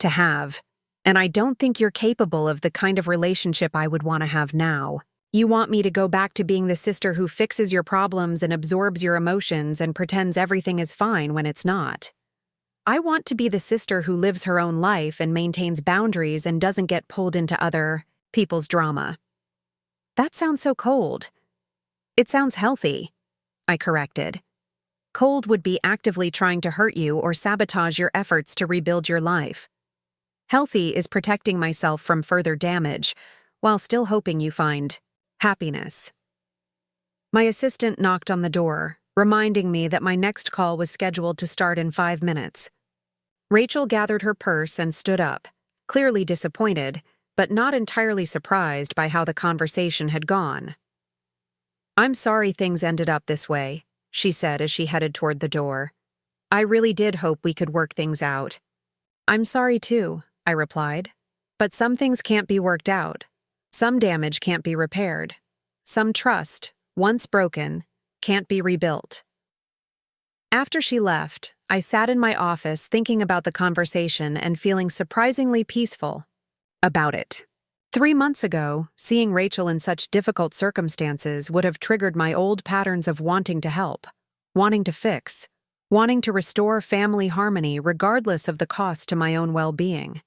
to have, and I don't think you're capable of the kind of relationship I would want to have now. You want me to go back to being the sister who fixes your problems and absorbs your emotions and pretends everything is fine when it's not. I want to be the sister who lives her own life and maintains boundaries and doesn't get pulled into other people's drama." "That sounds so cold." "It sounds healthy," I corrected. "Cold would be actively trying to hurt you or sabotage your efforts to rebuild your life. Healthy is protecting myself from further damage, while still hoping you find happiness." My assistant knocked on the door, reminding me that my next call was scheduled to start in 5 minutes. Rachel gathered her purse and stood up, clearly disappointed, but not entirely surprised by how the conversation had gone. "I'm sorry things ended up this way," she said as she headed toward the door. "I really did hope we could work things out." "I'm sorry too," I replied. "But some things can't be worked out. Some damage can't be repaired. Some trust, once broken, can't be rebuilt." After she left, I sat in my office thinking about the conversation and feeling surprisingly peaceful about it. 3 months ago, seeing Rachel in such difficult circumstances would have triggered my old patterns of wanting to help, wanting to fix, wanting to restore family harmony regardless of the cost to my own well-being.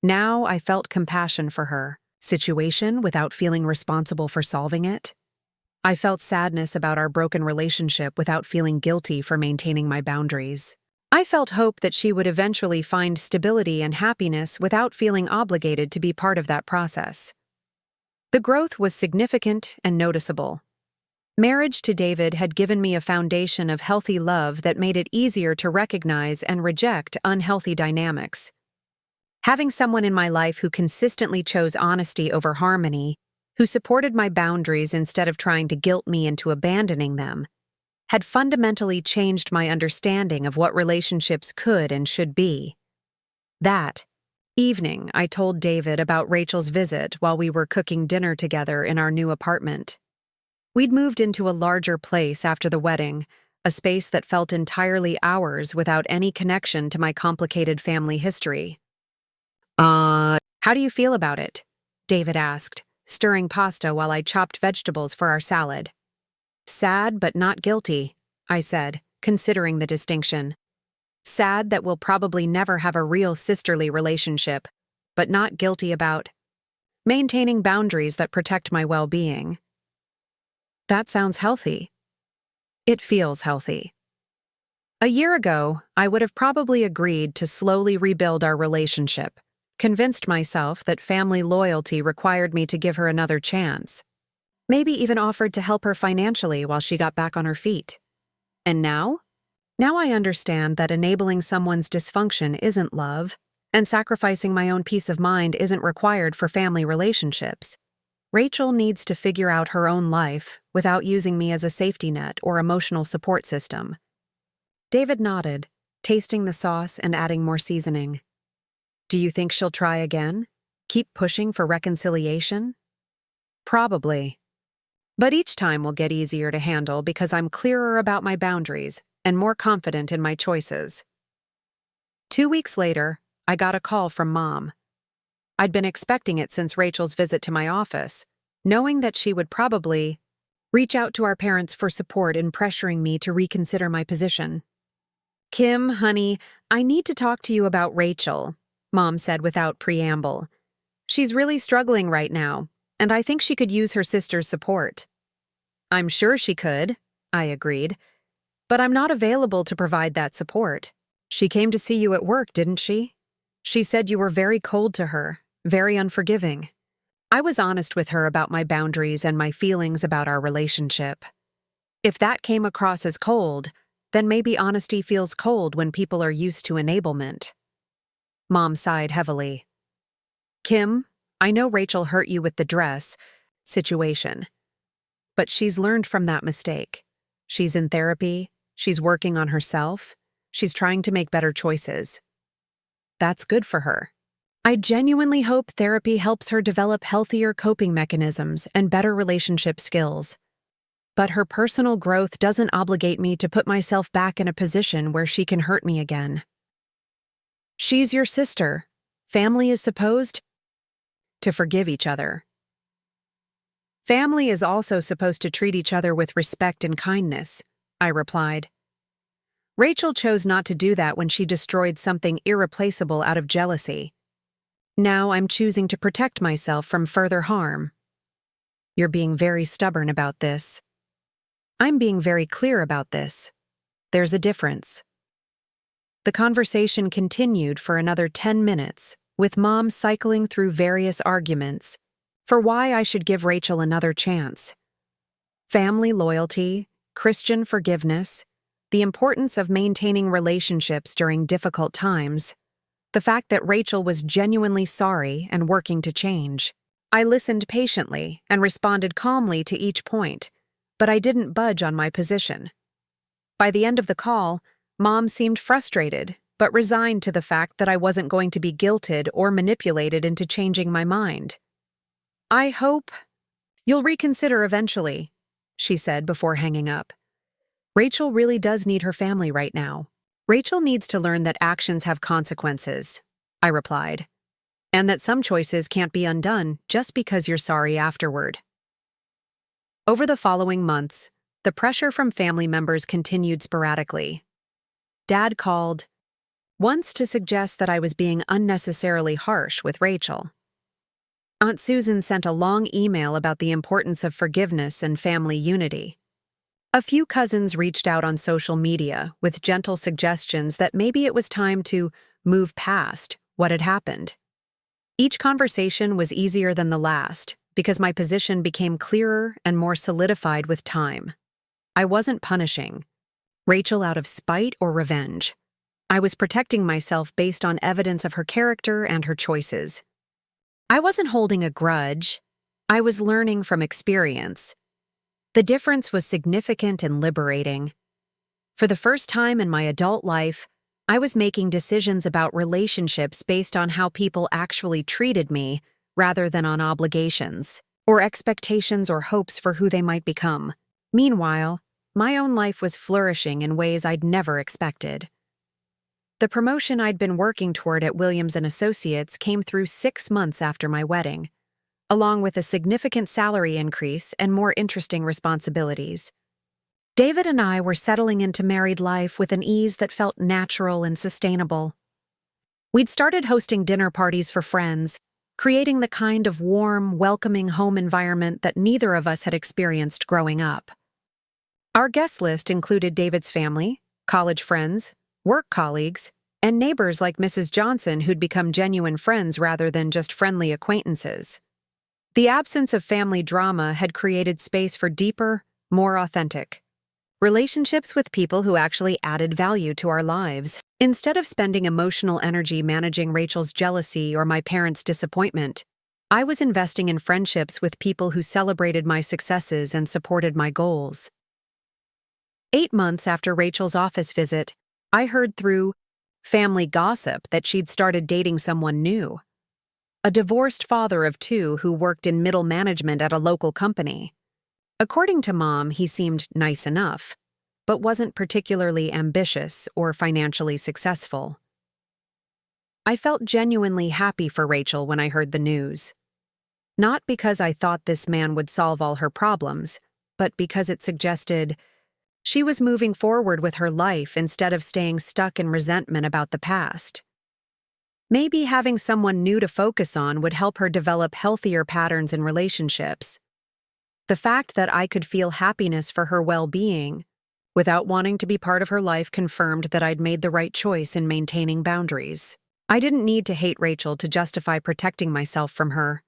Now I felt compassion for her situation without feeling responsible for solving it. I felt sadness about our broken relationship without feeling guilty for maintaining my boundaries. I felt hope that she would eventually find stability and happiness without feeling obligated to be part of that process. The growth was significant and noticeable. Marriage to David had given me a foundation of healthy love that made it easier to recognize and reject unhealthy dynamics. Having someone in my life who consistently chose honesty over harmony, who supported my boundaries instead of trying to guilt me into abandoning them, had fundamentally changed my understanding of what relationships could and should be. That evening, I told David about Rachel's visit while we were cooking dinner together in our new apartment. We'd moved into a larger place after the wedding, a space that felt entirely ours without any connection to my complicated family history. How do you feel about it?" David asked, stirring pasta while I chopped vegetables for our salad. "Sad but not guilty," I said, considering the distinction. "Sad that we'll probably never have a real sisterly relationship, but not guilty about maintaining boundaries that protect my well-being." "That sounds healthy." "It feels healthy." A year ago, I would have probably agreed to slowly rebuild our relationship, convinced myself that family loyalty required me to give her another chance. Maybe even offered to help her financially while she got back on her feet. And now? Now I understand that enabling someone's dysfunction isn't love, and sacrificing my own peace of mind isn't required for family relationships. Rachel needs to figure out her own life without using me as a safety net or emotional support system. David nodded, tasting the sauce and adding more seasoning. Do you think she'll try again? Keep pushing for reconciliation? Probably. But each time will get easier to handle because I'm clearer about my boundaries and more confident in my choices. 2 weeks later, I got a call from Mom. I'd been expecting it since Rachel's visit to my office, knowing that she would probably reach out to our parents for support in pressuring me to reconsider my position. Kim, honey, I need to talk to you about Rachel, Mom said without preamble. She's really struggling right now, and I think she could use her sister's support. I'm sure she could, I agreed, but I'm not available to provide that support. She came to see you at work, didn't she? She said you were very cold to her, very unforgiving. I was honest with her about my boundaries and my feelings about our relationship. If that came across as cold, then maybe honesty feels cold when people are used to enablement. Mom sighed heavily. Kim, I know Rachel hurt you with the dress situation, but she's learned from that mistake. She's in therapy, she's working on herself, she's trying to make better choices. That's good for her. I genuinely hope therapy helps her develop healthier coping mechanisms and better relationship skills. But her personal growth doesn't obligate me to put myself back in a position where she can hurt me again. She's your sister. Family is supposed to forgive each other. Family is also supposed to treat each other with respect and kindness, I replied. Rachel chose not to do that when she destroyed something irreplaceable out of jealousy. Now I'm choosing to protect myself from further harm. You're being very stubborn about this. I'm being very clear about this. There's a difference. The conversation continued for another 10 minutes, with Mom cycling through various arguments for why I should give Rachel another chance. Family loyalty, Christian forgiveness, the importance of maintaining relationships during difficult times, the fact that Rachel was genuinely sorry and working to change. I listened patiently and responded calmly to each point, but I didn't budge on my position. By the end of the call, Mom seemed frustrated, but resigned to the fact that I wasn't going to be guilted or manipulated into changing my mind. I hope you'll reconsider eventually, she said before hanging up. Rachel really does need her family right now. Rachel needs to learn that actions have consequences, I replied, and that some choices can't be undone just because you're sorry afterward. Over the following months, the pressure from family members continued sporadically. Dad called once to suggest that I was being unnecessarily harsh with Rachel. Aunt Susan sent a long email about the importance of forgiveness and family unity. A few cousins reached out on social media with gentle suggestions that maybe it was time to move past what had happened. Each conversation was easier than the last because my position became clearer and more solidified with time. I wasn't punishing Rachel out of spite or revenge. I was protecting myself based on evidence of her character and her choices. I wasn't holding a grudge. I was learning from experience. The difference was significant and liberating. For the first time in my adult life, I was making decisions about relationships based on how people actually treated me rather than on obligations, or expectations or hopes for who they might become. Meanwhile, my own life was flourishing in ways I'd never expected. The promotion I'd been working toward at Williams & Associates came through 6 months after my wedding, along with a significant salary increase and more interesting responsibilities. David and I were settling into married life with an ease that felt natural and sustainable. We'd started hosting dinner parties for friends, creating the kind of warm, welcoming home environment that neither of us had experienced growing up. Our guest list included David's family, college friends, work colleagues, and neighbors like Mrs. Johnson who'd become genuine friends rather than just friendly acquaintances. The absence of family drama had created space for deeper, more authentic relationships with people who actually added value to our lives. Instead of spending emotional energy managing Rachel's jealousy or my parents' disappointment, I was investing in friendships with people who celebrated my successes and supported my goals. 8 months after Rachel's office visit, I heard through family gossip that she'd started dating someone new. A divorced father of 2 who worked in middle management at a local company. According to Mom, he seemed nice enough, but wasn't particularly ambitious or financially successful. I felt genuinely happy for Rachel when I heard the news. Not because I thought this man would solve all her problems, but because it suggested she was moving forward with her life instead of staying stuck in resentment about the past. Maybe having someone new to focus on would help her develop healthier patterns in relationships. The fact that I could feel happiness for her well-being without wanting to be part of her life confirmed that I'd made the right choice in maintaining boundaries. I didn't need to hate Rachel to justify protecting myself from her.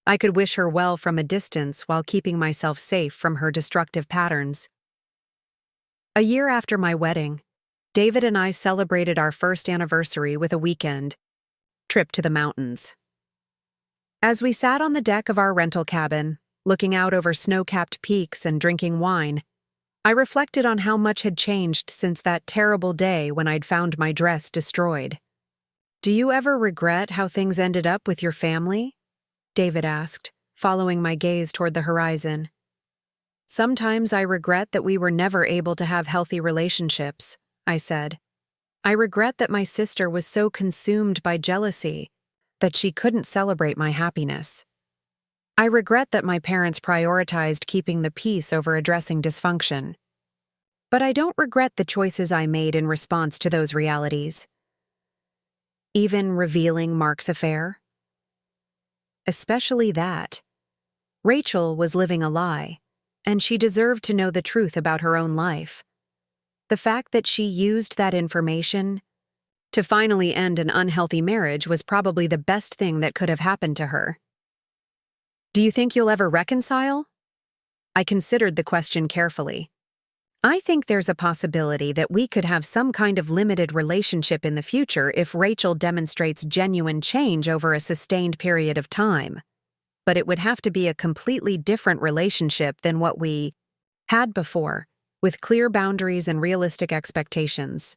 I could wish her well from a distance while keeping myself safe from her destructive patterns. A year after my wedding, David and I celebrated our first anniversary with a weekend trip to the mountains. As we sat on the deck of our rental cabin, looking out over snow-capped peaks and drinking wine, I reflected on how much had changed since that terrible day when I'd found my dress destroyed. "Do you ever regret how things ended up with your family?" David asked, following my gaze toward the horizon. "Sometimes I regret that we were never able to have healthy relationships," I said. "I regret that my sister was so consumed by jealousy that she couldn't celebrate my happiness. I regret that my parents prioritized keeping the peace over addressing dysfunction. But I don't regret the choices I made in response to those realities." Even revealing Mark's affair? Especially that. Rachel was living a lie, and she deserved to know the truth about her own life. The fact that she used that information to finally end an unhealthy marriage was probably the best thing that could have happened to her. "Do you think you'll ever reconcile?" I considered the question carefully. I think there's a possibility that we could have some kind of limited relationship in the future if Rachel demonstrates genuine change over a sustained period of time. But it would have to be a completely different relationship than what we had before, with clear boundaries and realistic expectations.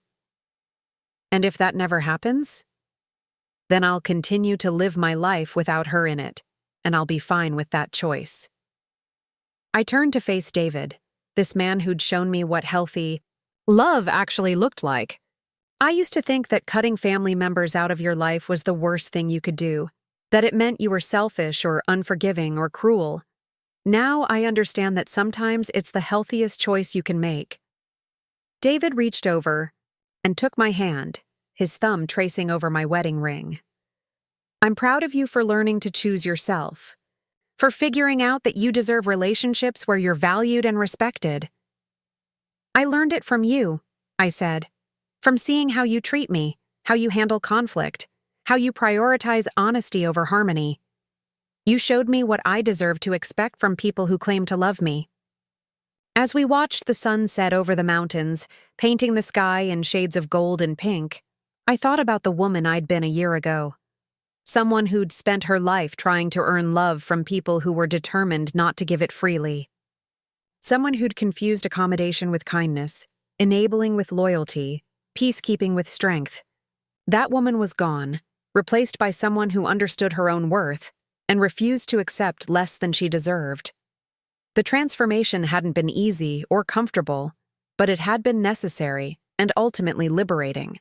And if that never happens, then I'll continue to live my life without her in it, and I'll be fine with that choice. I turned to face David, this man who'd shown me what healthy love actually looked like. I used to think that cutting family members out of your life was the worst thing you could do, that it meant you were selfish or unforgiving or cruel. Now I understand that sometimes it's the healthiest choice you can make. David reached over and took my hand, his thumb tracing over my wedding ring. "I'm proud of you for learning to choose yourself, for figuring out that you deserve relationships where you're valued and respected." "I learned it from you," I said, "from seeing how you treat me, how you handle conflict, how you prioritize honesty over harmony. You showed me what I deserve to expect from people who claim to love me." As we watched the sun set over the mountains, painting the sky in shades of gold and pink, I thought about the woman I'd been a year ago. Someone who'd spent her life trying to earn love from people who were determined not to give it freely. Someone who'd confused accommodation with kindness, enabling with loyalty, peacekeeping with strength. That woman was gone, replaced by someone who understood her own worth and refused to accept less than she deserved. The transformation hadn't been easy or comfortable, but it had been necessary and ultimately liberating.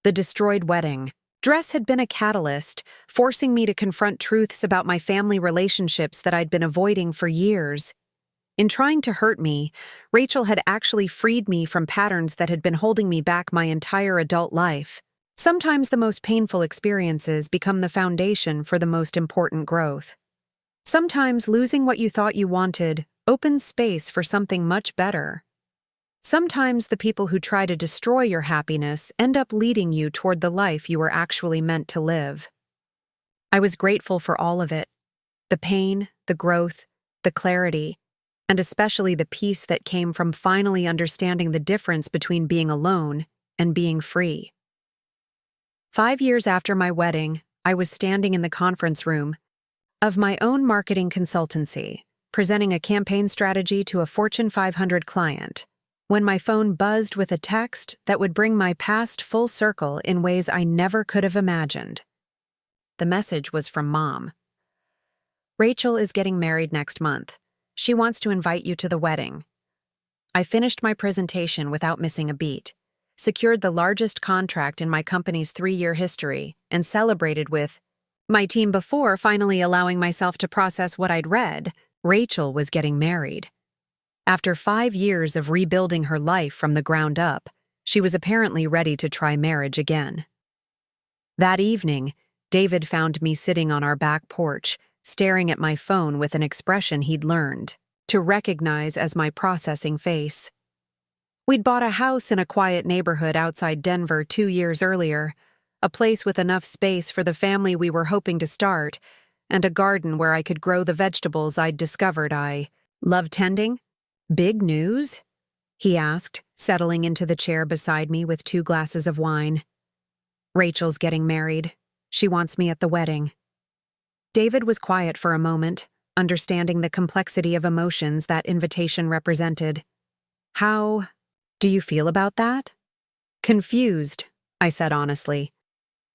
The destroyed wedding dress had been a catalyst, forcing me to confront truths about my family relationships that I'd been avoiding for years. In trying to hurt me, Rachel had actually freed me from patterns that had been holding me back my entire adult life. Sometimes the most painful experiences become the foundation for the most important growth. Sometimes losing what you thought you wanted opens space for something much better. Sometimes the people who try to destroy your happiness end up leading you toward the life you were actually meant to live. I was grateful for all of it, the pain, the growth, the clarity, and especially the peace that came from finally understanding the difference between being alone and being free. 5 years after my wedding, I was standing in the conference room of my own marketing consultancy, presenting a campaign strategy to a Fortune 500 client, when my phone buzzed with a text that would bring my past full circle in ways I never could have imagined. The message was from Mom. "Rachel is getting married next month. She wants to invite you to the wedding." I finished my presentation without missing a beat, secured the largest contract in my company's 3-year history, and celebrated with my team before finally allowing myself to process what I'd read. Rachel was getting married. After 5 years of rebuilding her life from the ground up, she was apparently ready to try marriage again. That evening, David found me sitting on our back porch, staring at my phone with an expression he'd learned to recognize as my processing face. We'd bought a house in a quiet neighborhood outside Denver 2 years earlier, a place with enough space for the family we were hoping to start, and a garden where I could grow the vegetables I'd discovered I loved tending. "Big news?" he asked, settling into the chair beside me with 2 glasses of wine. "Rachel's getting married. She wants me at the wedding." David was quiet for a moment, understanding the complexity of emotions that invitation represented. "How do you feel about that?" "Confused," I said honestly.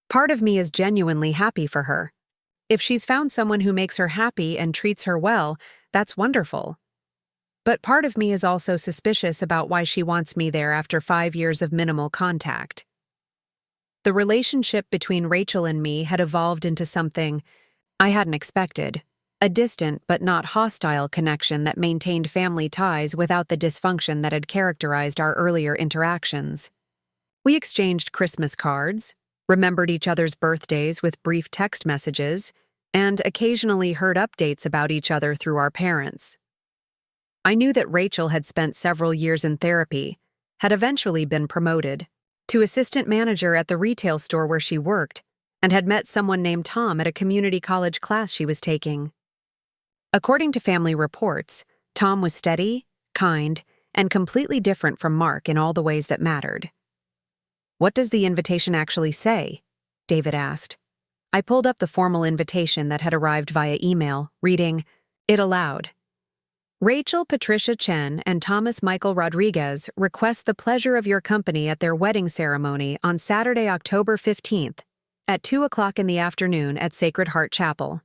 "Part of me is genuinely happy for her. If she's found someone who makes her happy and treats her well, that's wonderful. But part of me is also suspicious about why she wants me there after 5 years of minimal contact." The relationship between Rachel and me had evolved into something I hadn't expected, a distant but not hostile connection that maintained family ties without the dysfunction that had characterized our earlier interactions. We exchanged Christmas cards, remembered each other's birthdays with brief text messages, and occasionally heard updates about each other through our parents. I knew that Rachel had spent several years in therapy, had eventually been promoted to assistant manager at the retail store where she worked, and had met someone named Tom at a community college class she was taking. According to family reports, Tom was steady, kind, and completely different from Mark in all the ways that mattered. "What does the invitation actually say?" David asked. I pulled up the formal invitation that had arrived via email, reading it aloud. "Rachel Patricia Chen and Thomas Michael Rodriguez request the pleasure of your company at their wedding ceremony on Saturday, October 15th, at 2 o'clock in the afternoon at Sacred Heart Chapel."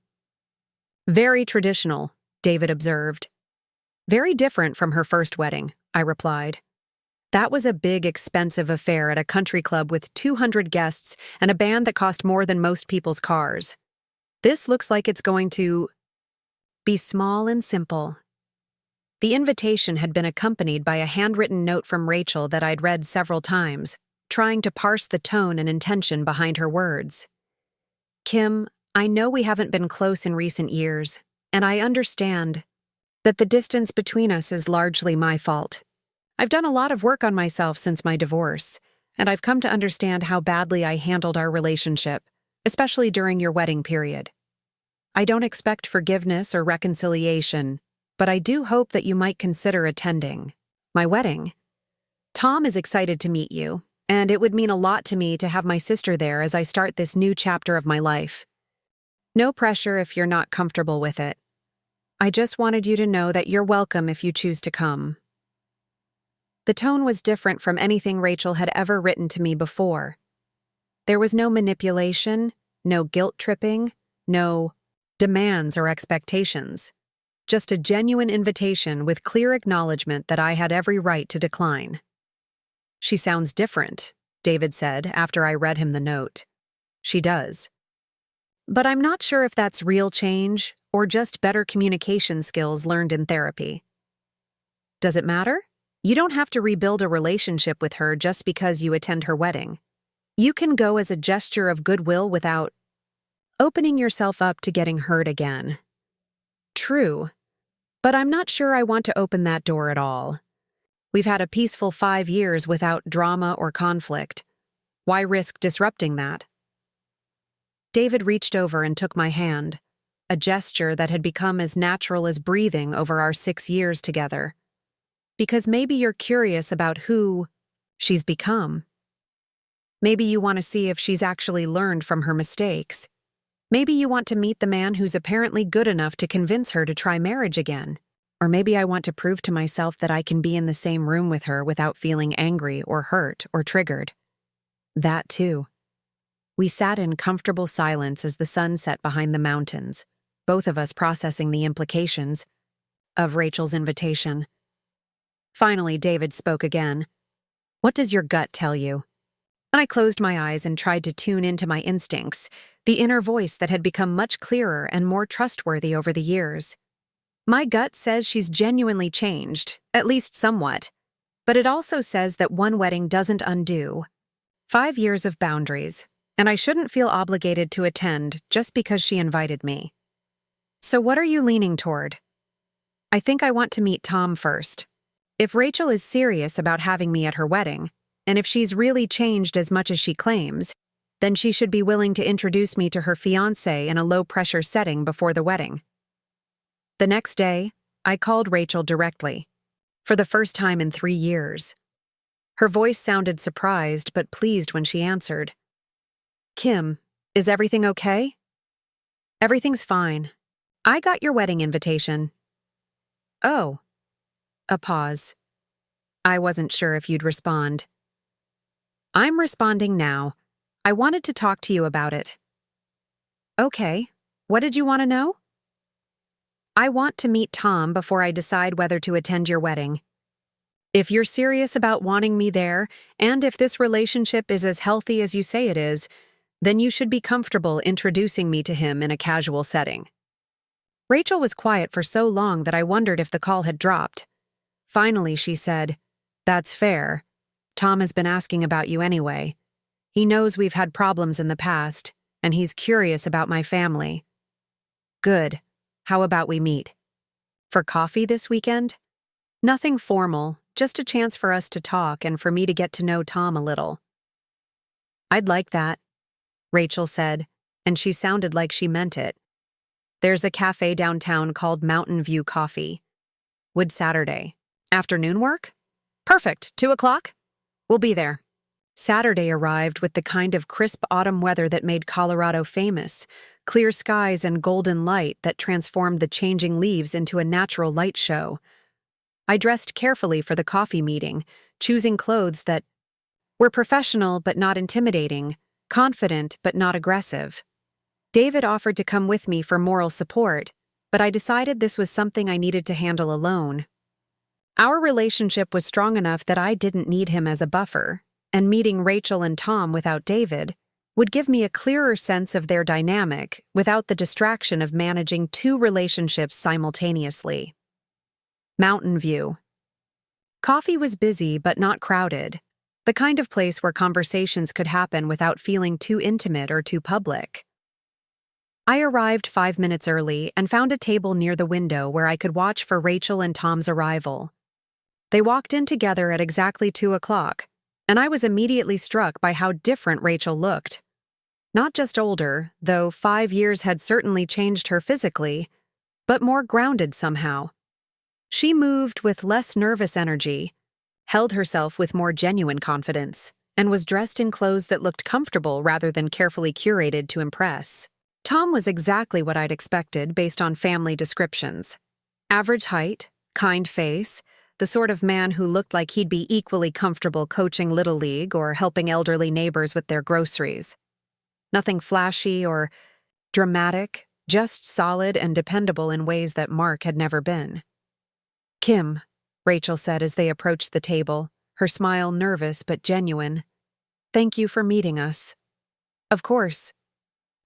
"Very traditional," David observed. "Very different from her first wedding," I replied. "That was a big, expensive affair at a country club with 200 guests and a band that cost more than most people's cars. This looks like it's going to be small and simple." The invitation had been accompanied by a handwritten note from Rachel that I'd read several times, trying to parse the tone and intention behind her words. "Kim, I know we haven't been close in recent years, and I understand that the distance between us is largely my fault. I've done a lot of work on myself since my divorce, and I've come to understand how badly I handled our relationship, especially during your wedding period. I don't expect forgiveness or reconciliation, but I do hope that you might consider attending my wedding. Tom is excited to meet you, and it would mean a lot to me to have my sister there as I start this new chapter of my life. No pressure if you're not comfortable with it. I just wanted you to know that you're welcome if you choose to come." The tone was different from anything Rachel had ever written to me before. There was no manipulation, no guilt-tripping, no demands or expectations. Just a genuine invitation with clear acknowledgement that I had every right to decline. "She sounds different," David said after I read him the note. "She does. But I'm not sure if that's real change or just better communication skills learned in therapy." "Does it matter? You don't have to rebuild a relationship with her just because you attend her wedding. You can go as a gesture of goodwill without opening yourself up to getting hurt again." "True. But I'm not sure I want to open that door at all." We've had a peaceful 5 years without drama or conflict. Why risk disrupting that? David reached over and took my hand, a gesture that had become as natural as breathing over our 6 years together. Because maybe you're curious about who she's become. Maybe you want to see if she's actually learned from her mistakes. Maybe you want to meet the man who's apparently good enough to convince her to try marriage again. Or maybe I want to prove to myself that I can be in the same room with her without feeling angry or hurt or triggered. That too. We sat in comfortable silence as the sun set behind the mountains, both of us processing the implications of Rachel's invitation. Finally, David spoke again. "What does your gut tell you?" And I closed my eyes and tried to tune into my instincts, the inner voice that had become much clearer and more trustworthy over the years. My gut says she's genuinely changed, at least somewhat, but it also says that one wedding doesn't undo 5 years of boundaries, and I shouldn't feel obligated to attend just because she invited me. So what are you leaning toward? I think I want to meet Tom first. If Rachel is serious about having me at her wedding, and if she's really changed as much as she claims, then she should be willing to introduce me to her fiancé in a low-pressure setting before the wedding. The next day, I called Rachel directly, for the first time in 3 years. Her voice sounded surprised but pleased when she answered. "Kim, is everything okay?" "Everything's fine. I got your wedding invitation." "Oh." A pause. I wasn't sure if you'd respond. "I'm responding now. I wanted to talk to you about it." "Okay. What did you want to know?" "I want to meet Tom before I decide whether to attend your wedding. If you're serious about wanting me there, and if this relationship is as healthy as you say it is, then you should be comfortable introducing me to him in a casual setting." Rachel was quiet for so long that I wondered if the call had dropped. Finally, she said, "That's fair. Tom has been asking about you anyway. He knows we've had problems in the past, and he's curious about my family." "Good. How about we meet? For coffee this weekend?" "Nothing formal, just a chance for us to talk and for me to get to know Tom a little." "I'd like that," Rachel said, and she sounded like she meant it. "There's a cafe downtown called Mountain View Coffee. Would Saturday afternoon work?" "Perfect. 2:00? We'll be there." Saturday arrived with the kind of crisp autumn weather that made Colorado famous, clear skies and golden light that transformed the changing leaves into a natural light show. I dressed carefully for the coffee meeting, choosing clothes that were professional but not intimidating, confident but not aggressive. David offered to come with me for moral support, but I decided this was something I needed to handle alone. Our relationship was strong enough that I didn't need him as a buffer, and meeting Rachel and Tom without David would give me a clearer sense of their dynamic without the distraction of managing 2 relationships simultaneously. Mountain View. Coffee was busy but not crowded, the kind of place where conversations could happen without feeling too intimate or too public. I arrived 5 minutes early and found a table near the window where I could watch for Rachel and Tom's arrival. They walked in together at exactly 2:00, and I was immediately struck by how different Rachel looked. Not just older, though 5 years had certainly changed her physically, but more grounded somehow. She moved with less nervous energy, held herself with more genuine confidence, and was dressed in clothes that looked comfortable rather than carefully curated to impress. Tom was exactly what I'd expected based on family descriptions. Average height, kind face, the sort of man who looked like he'd be equally comfortable coaching Little League or helping elderly neighbors with their groceries. Nothing flashy or dramatic, just solid and dependable in ways that Mark had never been. "Kim," Rachel said as they approached the table, her smile nervous but genuine. "Thank you for meeting us." "Of course."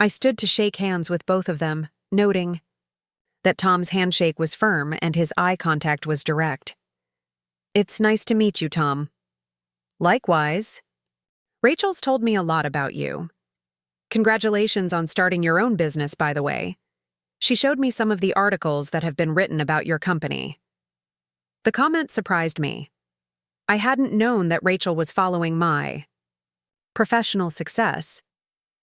I stood to shake hands with both of them, noting that Tom's handshake was firm and his eye contact was direct. "It's nice to meet you, Tom." "Likewise." "Rachel's told me a lot about you. Congratulations on starting your own business, by the way. She showed me some of the articles that have been written about your company." The comment surprised me. I hadn't known that Rachel was following my professional success,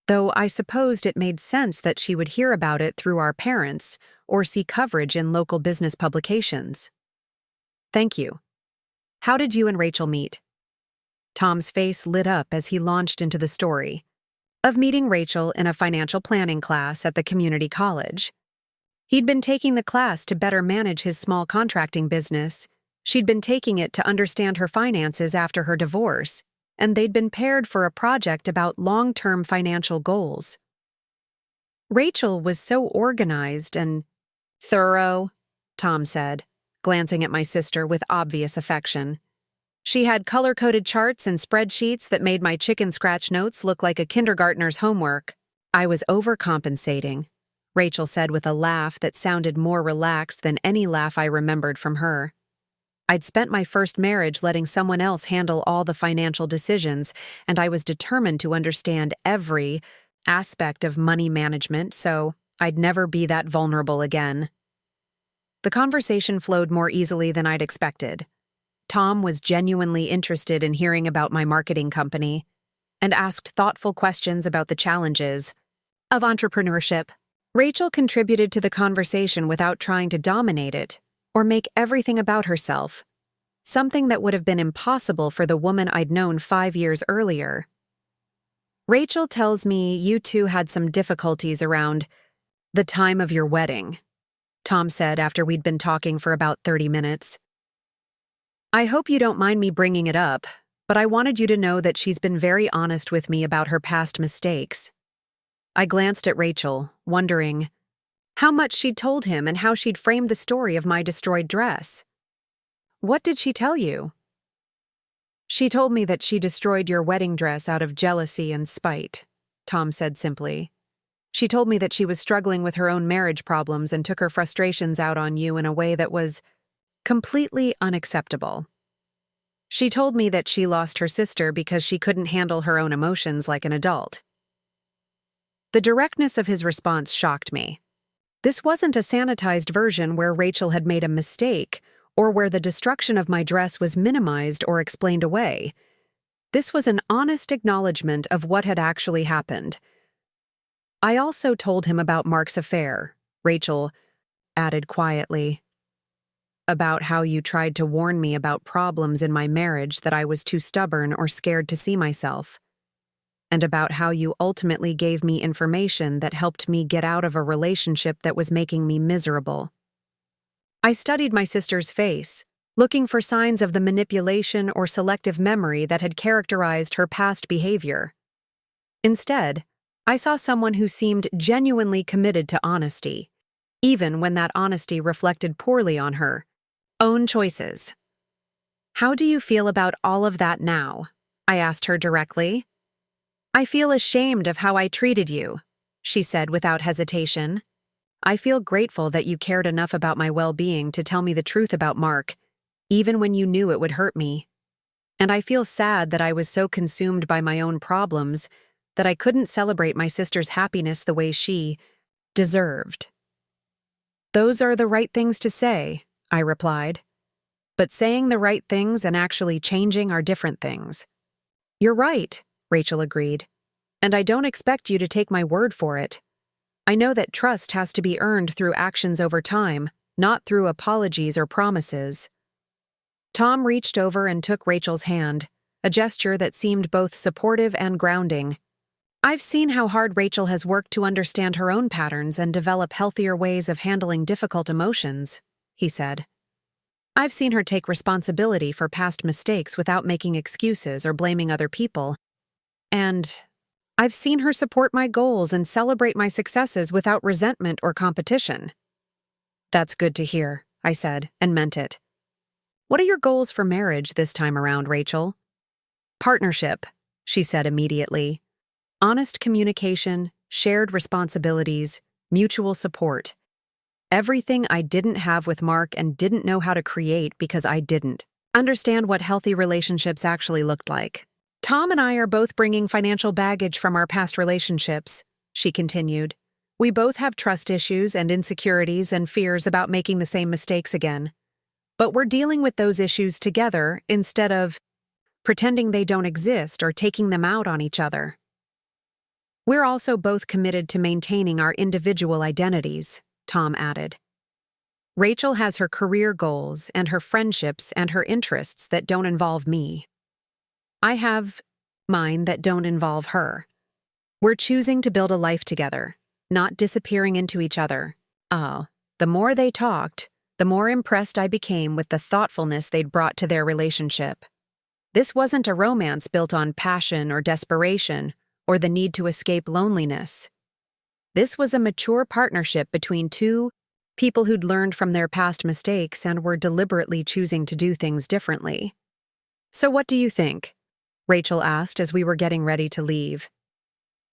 though I supposed it made sense that she would hear about it through our parents or see coverage in local business publications. Thank you. How did you and Rachel meet? Tom's face lit up as he launched into the story of meeting Rachel in a financial planning class at the community college. He'd been taking the class to better manage his small contracting business. She'd been taking it to understand her finances after her divorce, and they'd been paired for a project about long-term financial goals. Rachel was so organized and thorough, Tom said, glancing at my sister with obvious affection. She had color-coded charts and spreadsheets that made my chicken scratch notes look like a kindergartner's homework. I was overcompensating, Rachel said with a laugh that sounded more relaxed than any laugh I remembered from her. I'd spent my first marriage letting someone else handle all the financial decisions, and I was determined to understand every aspect of money management, so I'd never be that vulnerable again. The conversation flowed more easily than I'd expected. Tom was genuinely interested in hearing about my marketing company and asked thoughtful questions about the challenges of entrepreneurship. Rachel contributed to the conversation without trying to dominate it or make everything about herself, something that would have been impossible for the woman I'd known 5 years earlier. Rachel tells me you two had some difficulties around the time of your wedding, Tom said after we'd been talking for about 30 minutes. I hope you don't mind me bringing it up, but I wanted you to know that she's been very honest with me about her past mistakes. I glanced at Rachel, wondering how much she'd told him and how she'd framed the story of my destroyed dress. What did she tell you? She told me that she destroyed your wedding dress out of jealousy and spite, Tom said simply. She told me that she was struggling with her own marriage problems and took her frustrations out on you in a way that was completely unacceptable. She told me that she lost her sister because she couldn't handle her own emotions like an adult. The directness of his response shocked me. This wasn't a sanitized version where Rachel had made a mistake or where the destruction of my dress was minimized or explained away. This was an honest acknowledgement of what had actually happened. I also told him about Mark's affair, Rachel added quietly, about how you tried to warn me about problems in my marriage that I was too stubborn or scared to see myself, and about how you ultimately gave me information that helped me get out of a relationship that was making me miserable. I studied my sister's face, looking for signs of the manipulation or selective memory that had characterized her past behavior. Instead, I saw someone who seemed genuinely committed to honesty, even when that honesty reflected poorly on her own choices. How do you feel about all of that now? I asked her directly. I feel ashamed of how I treated you, she said without hesitation. I feel grateful that you cared enough about my well-being to tell me the truth about Mark, even when you knew it would hurt me. And I feel sad that I was so consumed by my own problems that I couldn't celebrate my sister's happiness the way she deserved. Those are the right things to say, I replied. But saying the right things and actually changing are different things. You're right, Rachel agreed. And I don't expect you to take my word for it. I know that trust has to be earned through actions over time, not through apologies or promises. Tom reached over and took Rachel's hand, a gesture that seemed both supportive and grounding. I've seen how hard Rachel has worked to understand her own patterns and develop healthier ways of handling difficult emotions, he said. I've seen her take responsibility for past mistakes without making excuses or blaming other people. And I've seen her support my goals and celebrate my successes without resentment or competition. That's good to hear, I said, and meant it. What are your goals for marriage this time around, Rachel? Partnership, she said immediately. Honest communication, shared responsibilities, mutual support. Everything I didn't have with Mark and didn't know how to create because I didn't understand what healthy relationships actually looked like. Tom and I are both bringing financial baggage from our past relationships, she continued. We both have trust issues and insecurities and fears about making the same mistakes again. But we're dealing with those issues together instead of pretending they don't exist or taking them out on each other. We're also both committed to maintaining our individual identities, Tom added. Rachel has her career goals and her friendships and her interests that don't involve me. I have mine that don't involve her. We're choosing to build a life together, not disappearing into each other. Oh, the more they talked, the more impressed I became with the thoughtfulness they'd brought to their relationship. This wasn't a romance built on passion or desperation or the need to escape loneliness. This was a mature partnership between two people who'd learned from their past mistakes and were deliberately choosing to do things differently. So what do you think? Rachel asked as we were getting ready to leave.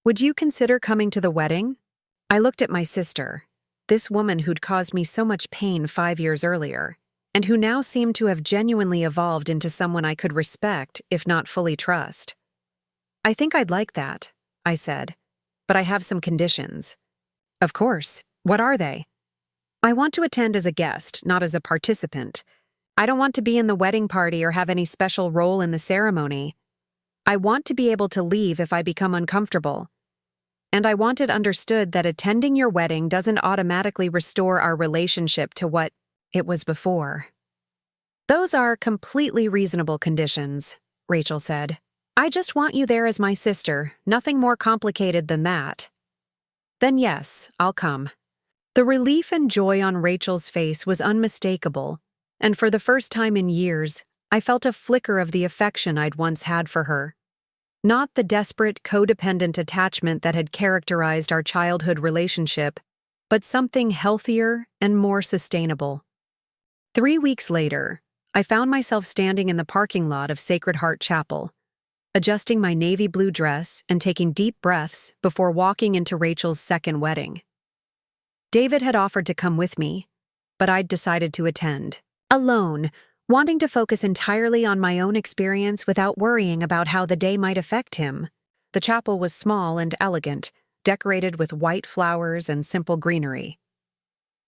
Would you consider coming to the wedding? I looked at my sister, this woman who'd caused me so much pain 5 years earlier, and who now seemed to have genuinely evolved into someone I could respect, if not fully trust. I think I'd like that, I said, but I have some conditions. Of course. What are they? I want to attend as a guest, not as a participant. I don't want to be in the wedding party or have any special role in the ceremony. I want to be able to leave if I become uncomfortable. And I want it understood that attending your wedding doesn't automatically restore our relationship to what it was before. Those are completely reasonable conditions, Rachel said. I just want you there as my sister, nothing more complicated than that. Then yes, I'll come. The relief and joy on Rachel's face was unmistakable, and for the first time in years, I felt a flicker of the affection I'd once had for her. Not the desperate, codependent attachment that had characterized our childhood relationship, but something healthier and more sustainable. 3 weeks later, I found myself standing in the parking lot of Sacred Heart Chapel, adjusting my navy blue dress and taking deep breaths before walking into Rachel's second wedding. David had offered to come with me, but I'd decided to attend, alone, wanting to focus entirely on my own experience without worrying about how the day might affect him. The chapel was small and elegant, decorated with white flowers and simple greenery.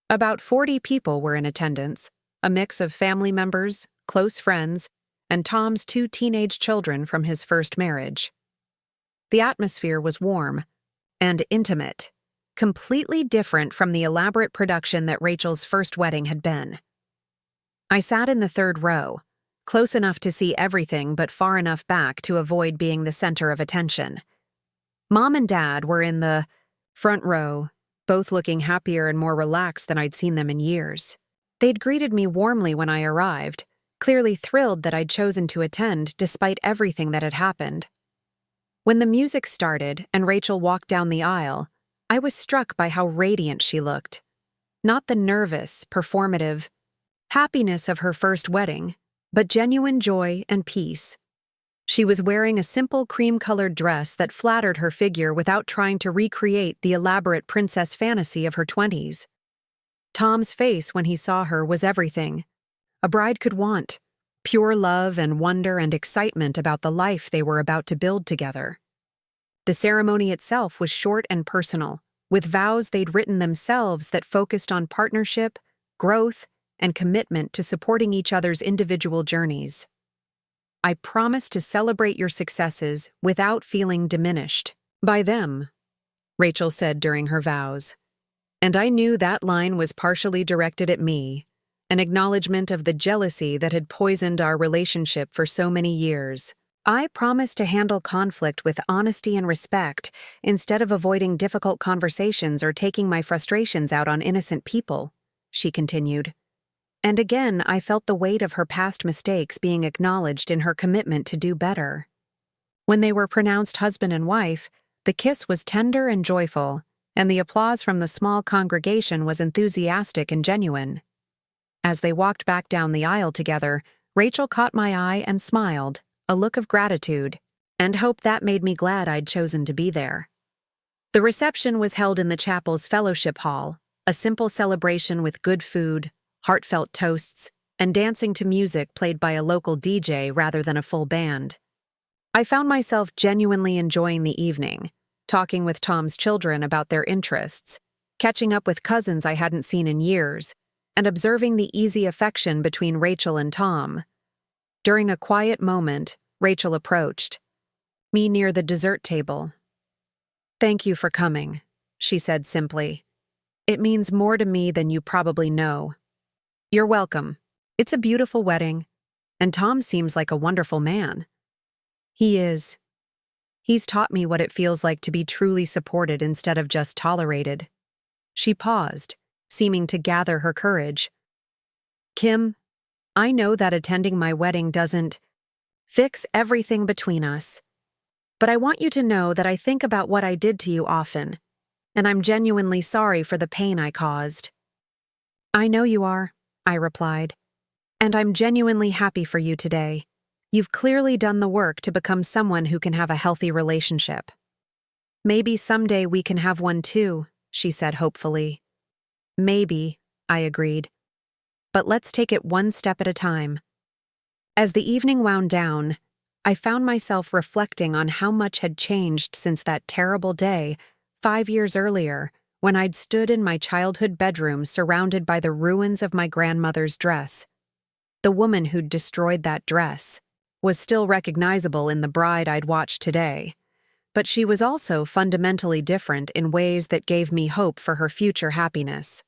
About 40 people were in attendance, a mix of family members, close friends, and Tom's 2 teenage children from his first marriage. The atmosphere was warm and intimate, completely different from the elaborate production that Rachel's first wedding had been. I sat in the 3rd row, close enough to see everything but far enough back to avoid being the center of attention. Mom and Dad were in the front row, both looking happier and more relaxed than I'd seen them in years. They'd greeted me warmly when I arrived, clearly thrilled that I'd chosen to attend despite everything that had happened. When the music started and Rachel walked down the aisle, I was struck by how radiant she looked. Not the nervous, performative happiness of her first wedding, but genuine joy and peace. She was wearing a simple cream-colored dress that flattered her figure without trying to recreate the elaborate princess fantasy of her 20s. Tom's face when he saw her was everything a bride could want, pure love and wonder and excitement about the life they were about to build together. The ceremony itself was short and personal, with vows they'd written themselves that focused on partnership, growth, and commitment to supporting each other's individual journeys. I promise to celebrate your successes without feeling diminished by them, Rachel said during her vows. And I knew that line was partially directed at me, an acknowledgement of the jealousy that had poisoned our relationship for so many years. I promise to handle conflict with honesty and respect instead of avoiding difficult conversations or taking my frustrations out on innocent people, she continued. And again, I felt the weight of her past mistakes being acknowledged in her commitment to do better. When they were pronounced husband and wife, the kiss was tender and joyful, and the applause from the small congregation was enthusiastic and genuine. As they walked back down the aisle together, Rachel caught my eye and smiled, a look of gratitude, and hope that made me glad I'd chosen to be there. The reception was held in the chapel's fellowship hall, a simple celebration with good food, heartfelt toasts, and dancing to music played by a local DJ rather than a full band. I found myself genuinely enjoying the evening, talking with Tom's children about their interests, catching up with cousins I hadn't seen in years, and observing the easy affection between Rachel and Tom. During a quiet moment, Rachel approached me near the dessert table. "Thank you for coming," she said simply. "It means more to me than you probably know." "You're welcome. It's a beautiful wedding, and Tom seems like a wonderful man." "He is. He's taught me what it feels like to be truly supported instead of just tolerated." She paused, seeming to gather her courage. "Kim, I know that attending my wedding doesn't fix everything between us, but I want you to know that I think about what I did to you often, and I'm genuinely sorry for the pain I caused." "I know you are," I replied, "and I'm genuinely happy for you today. You've clearly done the work to become someone who can have a healthy relationship." "Maybe someday we can have one too," she said hopefully. "Maybe," I agreed. "But let's take it one step at a time." As the evening wound down, I found myself reflecting on how much had changed since that terrible day, 5 years earlier, when I'd stood in my childhood bedroom surrounded by the ruins of my grandmother's dress. The woman who'd destroyed that dress was still recognizable in the bride I'd watched today, but she was also fundamentally different in ways that gave me hope for her future happiness.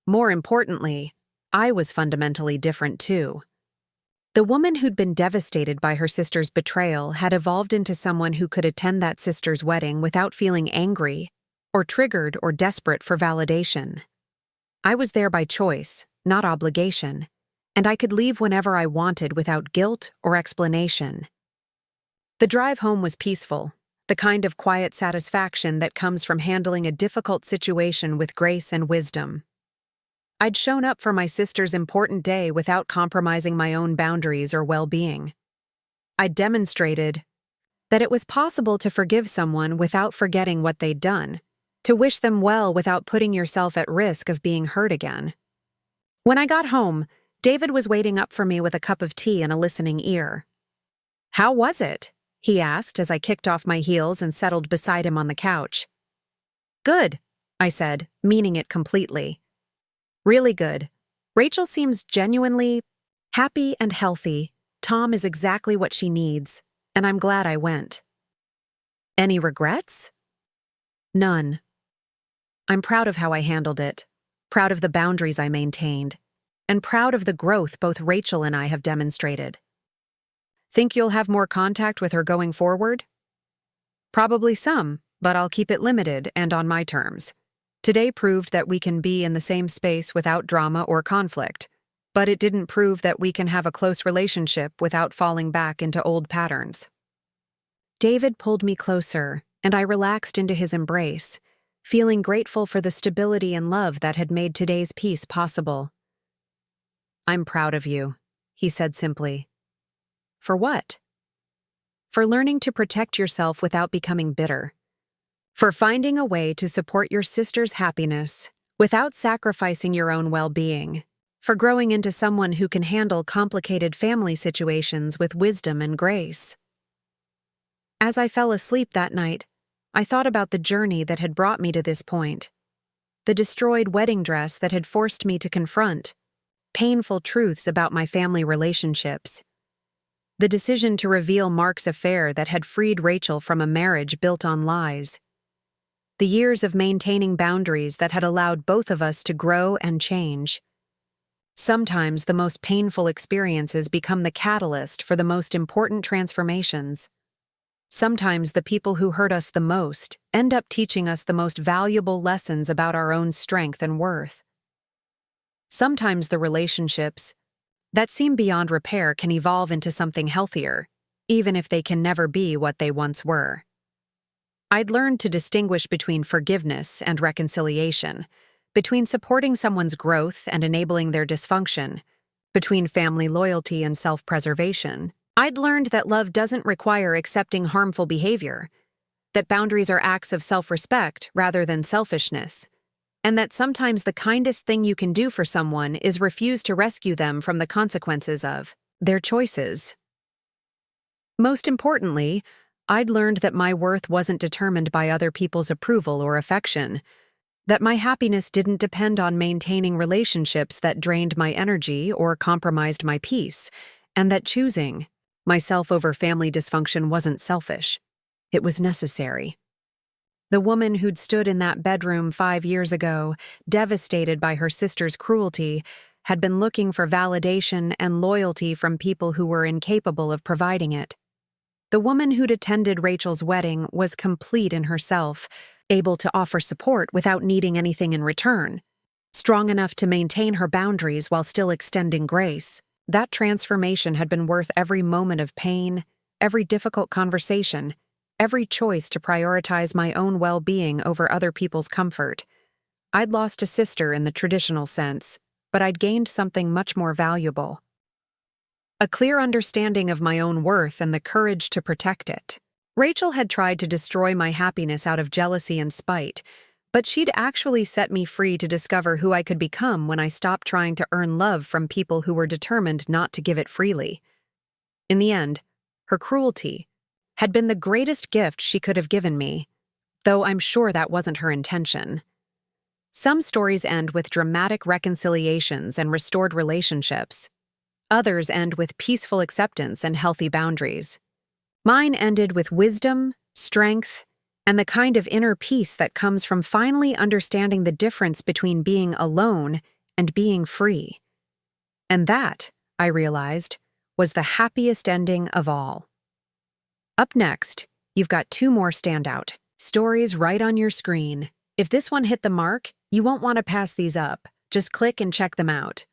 More importantly, I was fundamentally different too. The woman who'd been devastated by her sister's betrayal had evolved into someone who could attend that sister's wedding without feeling angry, or triggered or desperate for validation. I was there by choice, not obligation, and I could leave whenever I wanted without guilt or explanation. The drive home was peaceful, the kind of quiet satisfaction that comes from handling a difficult situation with grace and wisdom. I'd shown up for my sister's important day without compromising my own boundaries or well-being. I'd demonstrated that it was possible to forgive someone without forgetting what they'd done, to wish them well without putting yourself at risk of being hurt again. When I got home, David was waiting up for me with a cup of tea and a listening ear. "How was it?" he asked as I kicked off my heels and settled beside him on the couch. "Good," I said, meaning it completely. "Really good. Rachel seems genuinely happy and healthy. Tom is exactly what she needs, and I'm glad I went." "Any regrets?" "None. I'm proud of how I handled it, proud of the boundaries I maintained, and proud of the growth both Rachel and I have demonstrated." "Think you'll have more contact with her going forward?" "Probably some, but I'll keep it limited and on my terms. Today proved that we can be in the same space without drama or conflict, but it didn't prove that we can have a close relationship without falling back into old patterns." David pulled me closer, and I relaxed into his embrace, feeling grateful for the stability and love that had made today's peace possible. "I'm proud of you," he said simply. "For what?" "For learning to protect yourself without becoming bitter. For finding a way to support your sister's happiness without sacrificing your own well-being. For growing into someone who can handle complicated family situations with wisdom and grace." As I fell asleep that night, I thought about the journey that had brought me to this point. The destroyed wedding dress that had forced me to confront painful truths about my family relationships. The decision to reveal Mark's affair that had freed Rachel from a marriage built on lies. The years of maintaining boundaries that had allowed both of us to grow and change. Sometimes the most painful experiences become the catalyst for the most important transformations. Sometimes the people who hurt us the most end up teaching us the most valuable lessons about our own strength and worth. Sometimes the relationships that seem beyond repair can evolve into something healthier, even if they can never be what they once were. I'd learned to distinguish between forgiveness and reconciliation, between supporting someone's growth and enabling their dysfunction, between family loyalty and self-preservation. I'd learned that love doesn't require accepting harmful behavior, that boundaries are acts of self-respect rather than selfishness, and that sometimes the kindest thing you can do for someone is refuse to rescue them from the consequences of their choices. Most importantly, I'd learned that my worth wasn't determined by other people's approval or affection, That my happiness didn't depend on maintaining relationships that drained my energy or compromised my peace, and that choosing myself over family dysfunction wasn't selfish. It was necessary. The woman who'd stood in that bedroom 5 years ago, devastated by her sister's cruelty, had been looking for validation and loyalty from people who were incapable of providing it. The woman who'd attended Rachel's wedding was complete in herself, able to offer support without needing anything in return, strong enough to maintain her boundaries while still extending grace. That transformation had been worth every moment of pain, every difficult conversation, every choice to prioritize my own well-being over other people's comfort. I'd lost a sister in the traditional sense, but I'd gained something much more valuable. A clear understanding of my own worth and the courage to protect it. Rachel had tried to destroy my happiness out of jealousy and spite, but she'd actually set me free to discover who I could become when I stopped trying to earn love from people who were determined not to give it freely. In the end, her cruelty had been the greatest gift she could have given me, though I'm sure that wasn't her intention. Some stories end with dramatic reconciliations and restored relationships. Others end with peaceful acceptance and healthy boundaries. Mine ended with wisdom, strength, and the kind of inner peace that comes from finally understanding the difference between being alone and being free. And that, I realized, was the happiest ending of all. Up next, you've got 2 more standout stories right on your screen. If this one hit the mark, you won't want to pass these up. Just click and check them out.